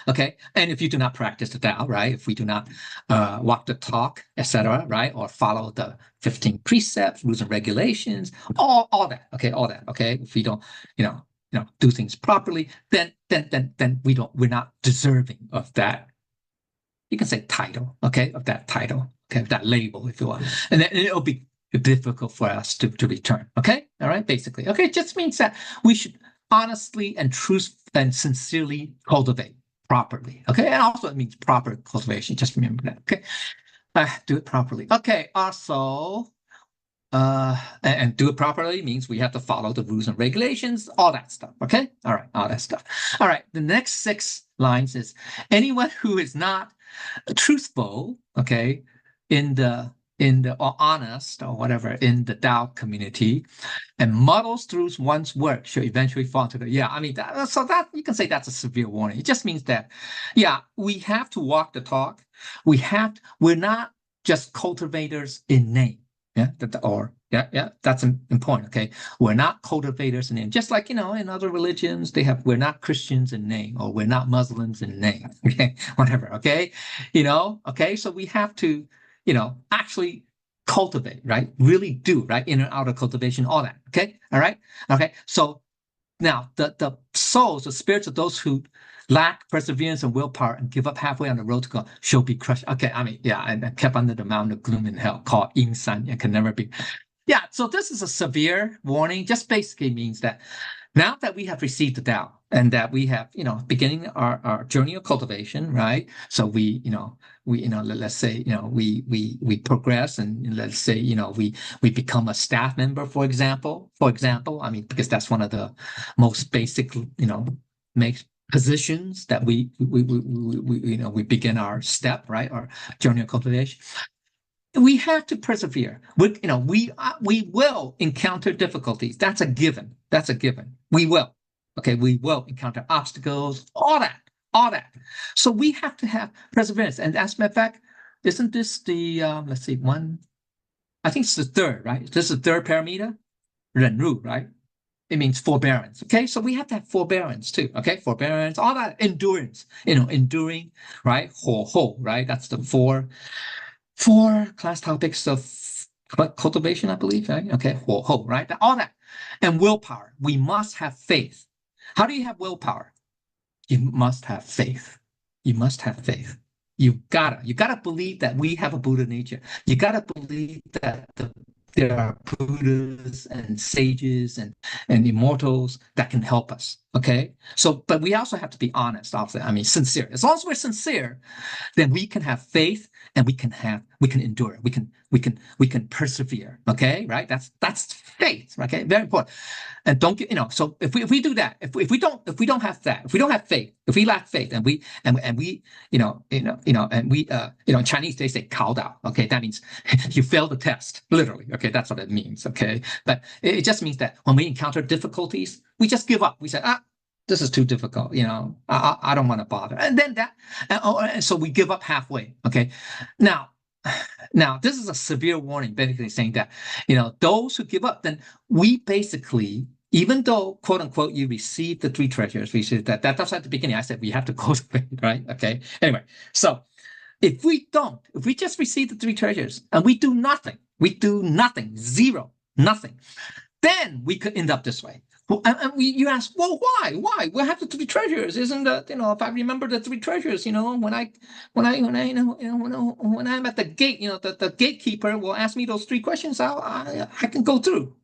Okay. And if you do not practice the Tao, right? If we do not walk the talk, etc., right? Or follow the 15 precepts, rules and regulations, all that. Okay, all that. Okay, if we don't, do things properly, then we're not deserving of that. You can say title, okay, of that title, okay, of that label, if you will, and then it'll be difficult for us to return. Okay, all right, basically. Okay, it just means that we should honestly and sincerely cultivate properly. Okay, and also it means proper cultivation. Just remember that. Okay, do it properly. Okay, also. And do it properly means we have to follow the rules and regulations, all that stuff. Okay, all right, all that stuff. All right, the next 6 lines is anyone who is not truthful, okay, or honest or whatever in the Tao community, and muddles through one's work should eventually fall to the so that you can say that's a severe warning. It just means that, we have to walk the talk. We're not just cultivators in name. That's important. Okay, we're not cultivators in name, just like in other religions we're not Christians in name, or we're not Muslims in name. Okay, whatever. Okay, okay, so we have to actually cultivate, right? Really do, right? Inner outer cultivation, all that. Okay, all right. Okay, so now the souls, the spirits of those who lack perseverance and willpower and give up halfway on the road to God shall be crushed. Okay, and kept under the mountain of gloom and hell called ZhiShan and can never be. Yeah, so this is a severe warning. Just basically means that now that we have received the Tao and that we have, beginning our journey of cultivation, right? So we let's say, we progress, and let's say, we become a staff member, for example, because that's one of the most basic, makes positions that we begin our step, right? Our journey of cultivation. We have to persevere. We will encounter difficulties. That's a given. We will. Okay, we will encounter obstacles, all that. So we have to have perseverance. And as a matter of fact, isn't this the let's see, I think it's the third, right? This is the third paramita, Renru, right? It means forbearance. Okay, so we have to have forbearance too. Okay, forbearance, all that, endurance. Enduring, right? Ho, right? That's the four class topics of cultivation, I believe, right? Okay, right? All that. And willpower. We must have faith. How do you have willpower? You must have faith. You gotta believe that we have a Buddha nature. You gotta believe that there are Buddhas and sages and immortals that can help us. Okay, so but we also have to be honest. Obviously, sincere. As long as we're sincere, then we can have faith, and we can endure. We can persevere. Okay, right? That's faith. Okay, very important. And don't get So if we do that, if we don't have that, if we don't have faith, if we lack faith, and we in Chinese they say 考倒. Okay, that means you fail the test. Literally. Okay, that's what it means. Okay, but it just means that when we encounter difficulties, we just give up. We say, this is too difficult. I don't want to bother. And then and so we give up halfway. Okay, now this is a severe warning, basically saying that those who give up, then we basically, even though quote unquote you receive the 3 treasures, we said that's at the beginning. I said we have to cultivate, right? Okay. Anyway, so if we just receive the 3 treasures and we do nothing, zero, nothing, then we could end up this way. Well, and you ask, well, why? What happened to the 3 treasures? Isn't that, if I remember the 3 treasures, when I'm at the gate, the gatekeeper will ask me those 3 questions. I can go through.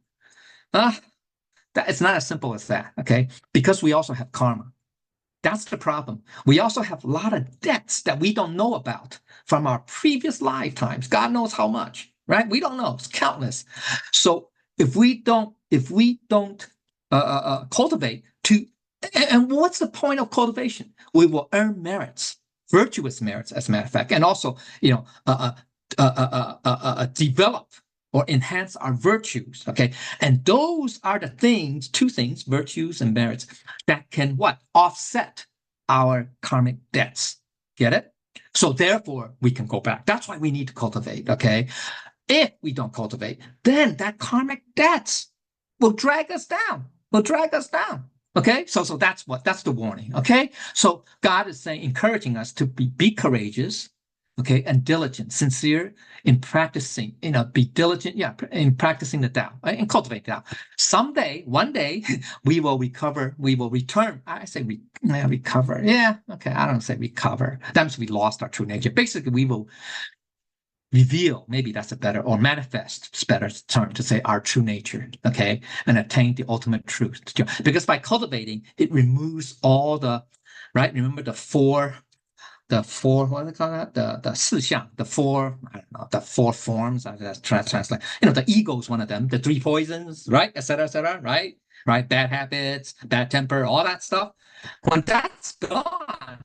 It's not as simple as that. Okay, because we also have karma. That's the problem. We also have a lot of debts that we don't know about from our previous lifetimes. God knows how much, right? We don't know. It's countless. So if we don't cultivate and what's the point of cultivation? We will earn merits, virtuous merits, as a matter of fact, and also develop or enhance our virtues. Okay, and those are the 2 things, virtues and merits, that can offset our karmic debts. Get it? So therefore, we can go back. That's why we need to cultivate, okay? If we don't cultivate, then that karmic debts will drag us down, okay? So that's the warning, okay? So God is saying, encouraging us to be courageous, okay, and diligent, sincere in practicing, be diligent, in practicing the Tao, and cultivate Tao. Someday, one day, we will recover, we will return. I say recover. Yeah, okay, I don't say recover. That means we lost our true nature. Basically, we will reveal, maybe that's a better, or manifest, it's better term to say, our true nature, okay, and attain the ultimate truth. Because by cultivating, it removes all the, right? Remember the four, what do they call that? The ZhiShan, the four, I don't know, the four forms. I just translate. The ego is one of them. The three poisons, right? Et cetera, right? Right? Bad habits, bad temper, all that stuff. When that's gone,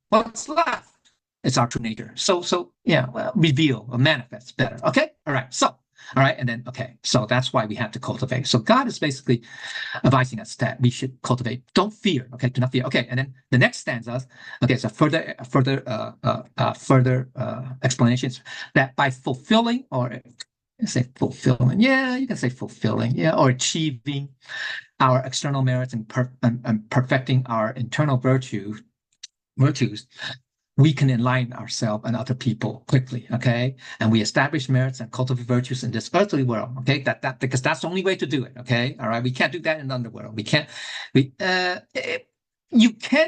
what's left? It's our true nature. So yeah, well, reveal or manifest better. Okay. All right. So all right, and then okay. So that's why we have to cultivate. So God is basically advising us that we should cultivate. Don't fear. Okay, do not fear. Okay, and then the next stanza. Okay, so further explanations that by fulfilling, or say fulfilling. Yeah, you can say fulfilling. Yeah, or achieving our external merits and perfecting our internal virtues, we can enlighten ourselves and other people quickly, okay? And we establish merits and cultivate virtues in this earthly world, okay? Because that's the only way to do it, okay? All right, we can't do that in the underworld. You can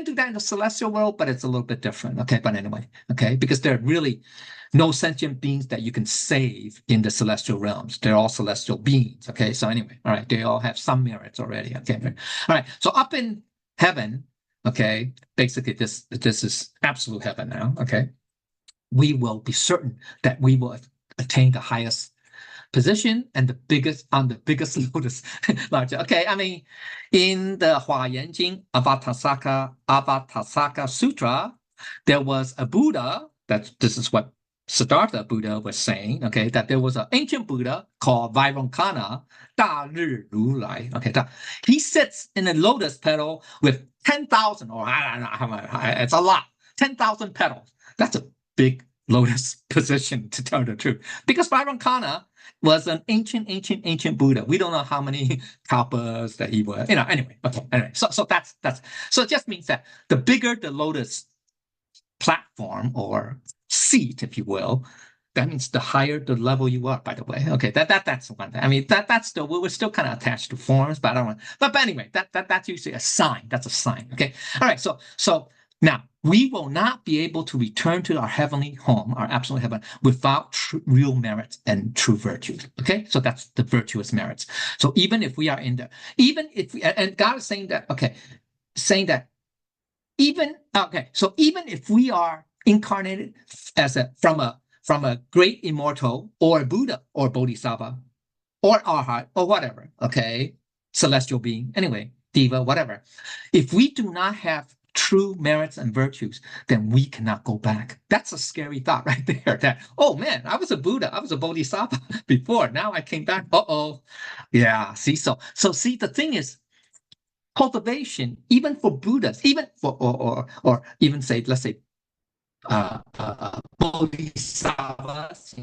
do that in the celestial world, but it's a little bit different, okay? But anyway, okay? Because there are really no sentient beings that you can save in the celestial realms. They're all celestial beings, okay? So anyway, all right, they all have some merits already, okay? All right, so up in heaven, okay, basically this is absolute heaven now, okay? We will be certain that we will attain the highest position and the biggest lotus larger. Okay, I mean, in the Huayan Jing Avatasaka Sutra, there was a Buddha, this is what Siddhartha Buddha was saying, okay, that there was an ancient Buddha called Vairocana, Da Ri Ru Lai. Okay, he sits in a lotus petal with 10,000, or I don't know how much, it's a lot, 10,000 petals. That's a big lotus position, to tell the truth. Because Vairocana was an ancient Buddha. We don't know how many kalpas that he was. Anyway, okay, anyway. So that's so it just means that the bigger the lotus platform or seat, if you will, that means the higher the level you are, by the way. Okay, that's one thing. I mean, that's still, we're still kind of attached to forms, but I don't want, but anyway, that's usually a sign. That's a sign. Okay. All right. So now we will not be able to return to our heavenly home, our absolute heaven, without real merits and true virtues. Okay. So that's the virtuous merits. So even if we are in there, even if we, and God is saying that, okay, even if we are incarnated as from a great immortal or a Buddha or Bodhisattva or Arhat or whatever, okay, celestial being, anyway, Diva, whatever. If we do not have true merits and virtues, then we cannot go back. That's a scary thought right there. That, oh man, I was a Buddha, I was a Bodhisattva before. Now I came back. Yeah. See, so see, the thing is, cultivation, even for Buddhas, even for or even say, let's say, bodhisattvas,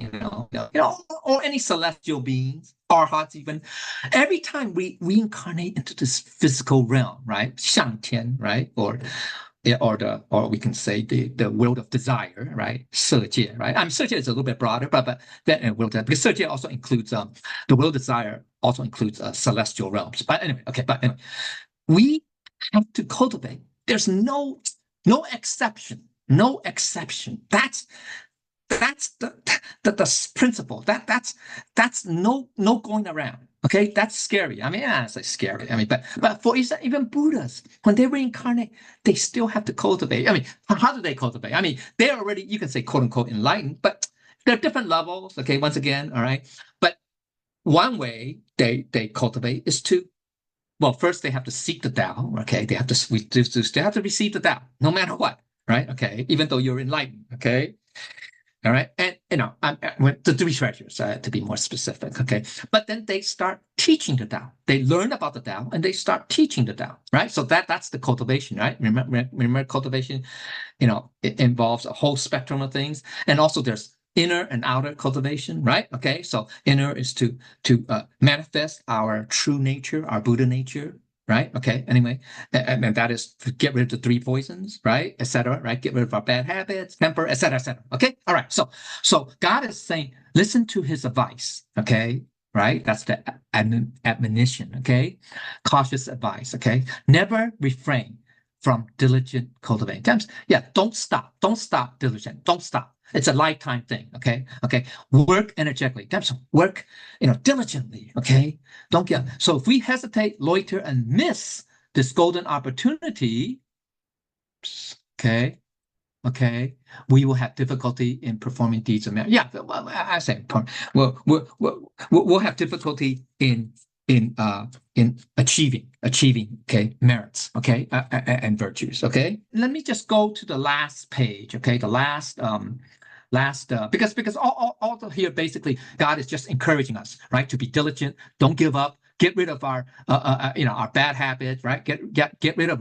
or any celestial beings, arhats even. Every time we reincarnate into this physical realm, right? Shangtian, right? Or we can say the world of desire, right? 色界, right? I mean, 色界 is a little bit broader, but that world, because 色界 also includes the world of desire also includes celestial realms. But anyway, we have to cultivate. There's no exception. No exception. That's the principle. That's no going around. Okay, that's scary. I mean, I say scary. I mean, but for even Buddhas, when they reincarnate, they still have to cultivate. I mean, how do they cultivate? I mean, they're already, you can say, quote unquote, enlightened, but there are different levels. Okay, once again, all right. But one way they cultivate is to, well, first they have to seek the Tao. Okay, they have to receive the Tao, no matter what. Right? Okay. Even though you're enlightened. Okay. All right. And the three treasures, to be more specific, okay? But then they start teaching the Tao. They learn about the Tao and they start teaching the Tao, right? So that's the cultivation, right? Remember cultivation, it involves a whole spectrum of things. And also there's inner and outer cultivation, right? Okay, so inner is to manifest our true nature, our Buddha nature, right? Okay, anyway, and that is to get rid of the three poisons, right, etc., right? Get rid of our bad habits, temper, etc., etc. Okay, all right. So God is saying, listen to his advice, okay, right? That's the admonition, okay? Cautious advice, okay? Never refrain from diligent cultivating. Yeah, don't stop diligent, don't stop. It's a lifetime thing, okay? Okay, work energetically. Work, diligently, okay? Don't get so if we hesitate, loiter, and miss this golden opportunity, okay, we will have difficulty in performing deeds of merit. Yeah, well, I say we'll have difficulty in achieving okay merits, okay, and virtues, okay. Let me just go to the last page, okay, the last because all here basically God is just encouraging us, right, to be diligent, don't give up, get rid of our our bad habits, right, get rid of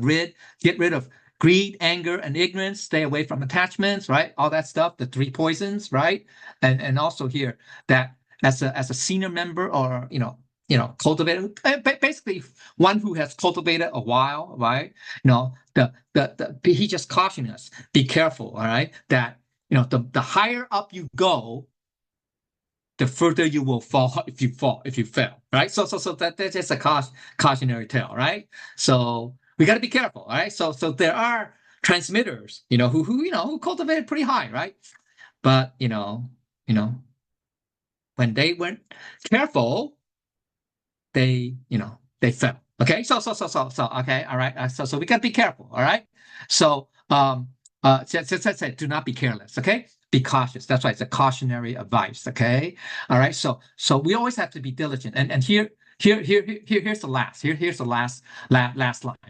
greed, anger, and ignorance, stay away from attachments, right, all that stuff, the three poisons, right, and also here that as a senior member or cultivator, basically one who has cultivated a while, right, he just cautioning us, be careful, all right, that the higher up you go, the further you will fall if you fail, right? So that's just a cautionary tale, right? So we got to be careful, all right? So there are transmitters, who cultivated pretty high, right? But when they weren't careful, they fell. Okay, so okay, all right. So we got to be careful, all right? So do not be careless, okay? Be cautious. That's why it's a cautionary advice, okay? All right. So we always have to be diligent. And here's the last. Here's the last line,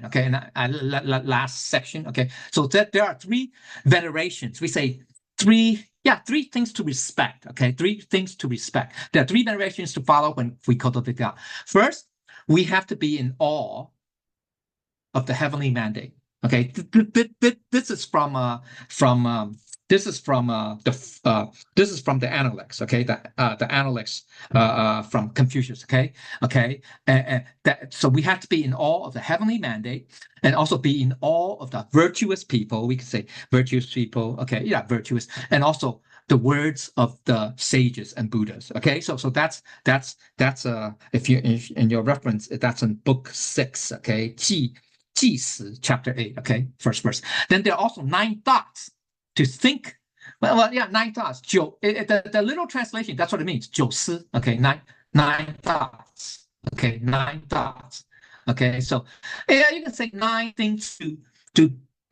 okay? And last section, okay? So there are three venerations. We say three things to respect, okay? Three things to respect. There are three venerations to follow when we cultivate God. First, we have to be in awe of the heavenly mandate. Okay, this is from the Analects. Okay, the Analects from Confucius. Okay, so we have to be in awe of the heavenly mandate, and also be in awe of the virtuous people. We could say virtuous people. Okay, yeah, virtuous, and also the words of the sages and Buddhas. Okay, so that's if you in your reference, that's in book 6. Okay, chapter 8, okay, first verse. Then there are also 9 thoughts to think. Well, yeah, 9 thoughts. The literal translation, that's what it means. 9思, okay, nine thoughts. Okay, 9 thoughts. Okay, so yeah, you can say 9 things to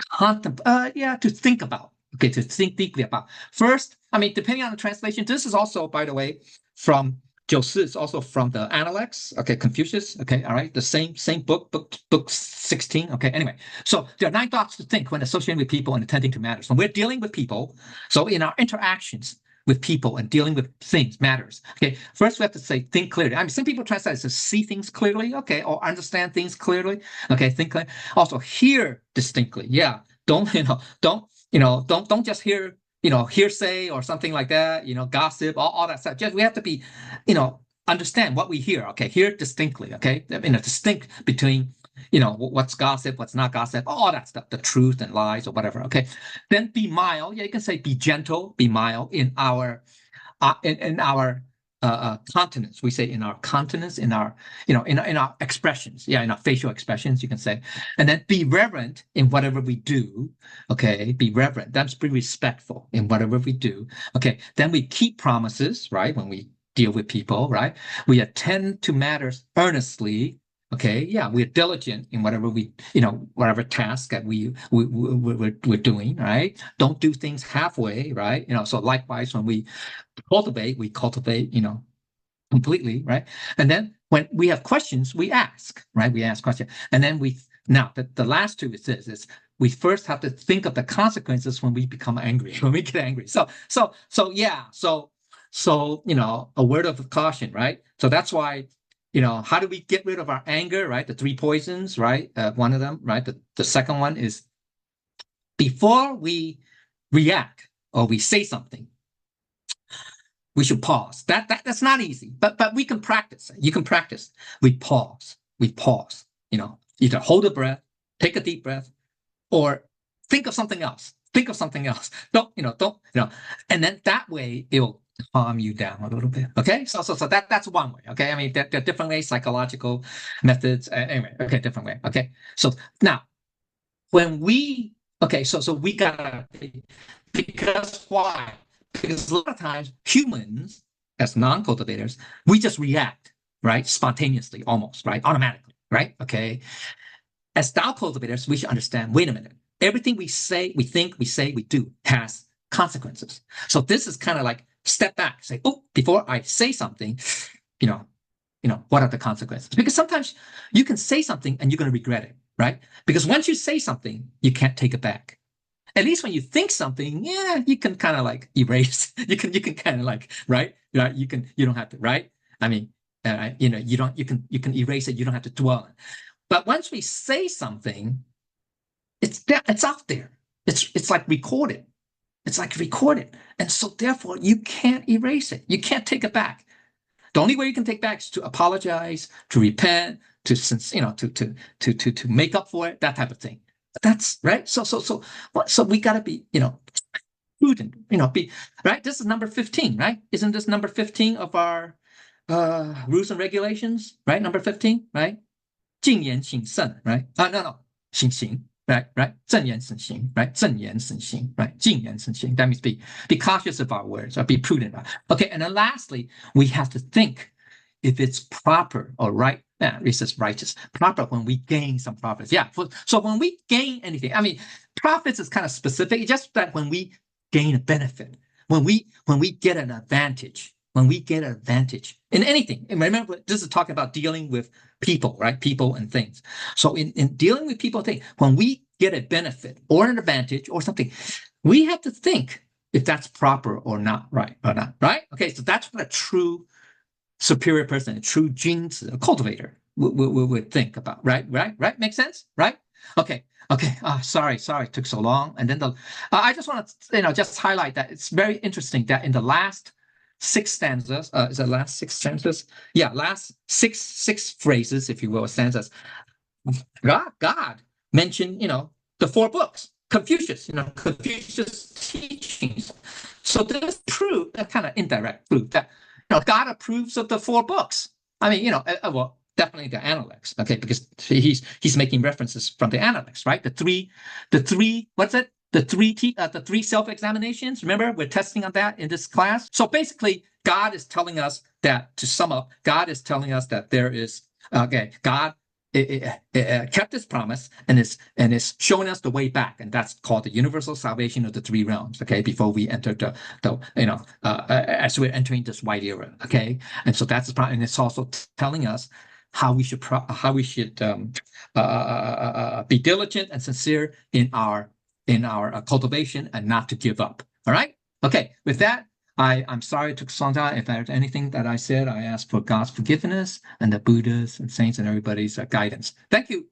contemplate, to think about. Okay, to think deeply about. First, I mean, depending on the translation, this is also, by the way, from 九四 is also from the Analects, okay, Confucius, okay, all right, the same book 16, okay, anyway. So there are 9 thoughts to think when associating with people and attending to matters. When we're dealing with people, so in our interactions with people and dealing with things, matters, okay, first we have to say, think clearly. I mean, some people translate it to see things clearly, okay, or understand things clearly, okay, think clearly. Also, hear distinctly, yeah, don't just hear hearsay or something like that, gossip, all that stuff. Just we have to be, understand what we hear. Okay, hear distinctly. Okay, distinct between, what's gossip, what's not gossip, all that stuff, the truth and lies or whatever. Okay, then be mild. Yeah, you can say be gentle, be mild in our continence. We say in our continence, in our expressions. Yeah, in our facial expressions, you can say. And then be reverent in whatever we do. Okay, be reverent. That's be respectful in whatever we do. Okay, then we keep promises, right? When we deal with people, right? We attend to matters earnestly. Okay, yeah, we're diligent in whatever whatever task that we're doing, right? Don't do things halfway, right? So likewise, when we cultivate, completely, right? And then when we have questions, we ask, right? We ask questions. And then the last two is this, is we first have to think of the consequences when we become angry, when we get angry. So a word of caution, right? So that's why, how do we get rid of our anger, right? The three poisons, right? One of them, right? The second one is before we react or we say something, we should pause. That's not easy, but we can practice. You can practice. We pause. Either hold a breath, take a deep breath, or think of something else. Don't, and then that way it'll calm you down a little bit. Okay. So that's one way. Okay. I mean, there are different ways, psychological methods. Anyway, okay, different way. Okay. So now when we gotta, because why? Because a lot of times humans, as non-cultivators, we just react, right? Spontaneously, almost, right? Automatically, right? Okay. As Tao cultivators, we should understand, wait a minute. Everything we say, we think, we say, we do has consequences. So this is kind of like step back, say, oh, before I say something, what are the consequences? Because sometimes you can say something and you're going to regret it, right? Because once you say something, you can't take it back. At least when you think something, yeah, you can kind of like erase. You can kind of like, right? You don't have to, right? I mean, you can erase it. You don't have to dwell on it. But once we say something, it's out there. It's like recorded. It's like recorded. And so therefore you can't erase it. You can't take it back. The only way you can take back is to apologize, to repent, to make up for it, that type of thing. That's right. So we gotta be, prudent, be right. This is number 15, right? Isn't this number 15 of our rules and regulations, right? Number 15, right? 静言行慎, right? No, 行, right? 正言慎行, right? 正言慎行, right? 静言慎行. That means be cautious of our words, or be prudent. Okay, and then lastly, we have to think if it's proper or right. Yeah, it says righteous, proper when we gain some profits. Yeah, so when we gain anything, I mean, profits is kind of specific. It's just that when we gain a benefit, when we get an advantage, in anything. And remember, this is talking about dealing with people, right? People and things. So in dealing with people and things, when we get a benefit or an advantage or something, we have to think if that's proper or not, right? Okay, so that's what a true superior person, a true genes cultivator would think about, right? Makes sense, right? Okay. Sorry, it took so long. And then I just want to, just highlight that it's very interesting that in the last 6 stanzas, is it last 6 stanzas? Yeah, last six phrases, if you will, stanzas. God mentioned, the 4 books, Confucius teachings. So this proof, that kind of indirect proof that God approves of the 4 books. I mean, well, definitely the Analects, okay, because he's making references from the Analects, right? The three, what's it? The three self-examinations. Remember, we're testing on that in this class. So basically, God is telling us that, to sum up, God is telling us that there is, God kept his promise and is showing us the way back, and that's called the universal salvation of the 3 realms. Okay, before we enter as we're entering this white era. Okay, and so that's the problem, and it's also telling us how we should be diligent and sincere in our cultivation and not to give up. All right. Okay. With that, I'm sorry it took some time. If there's anything that I said, I ask for God's forgiveness and the Buddha's and saints and everybody's guidance. Thank you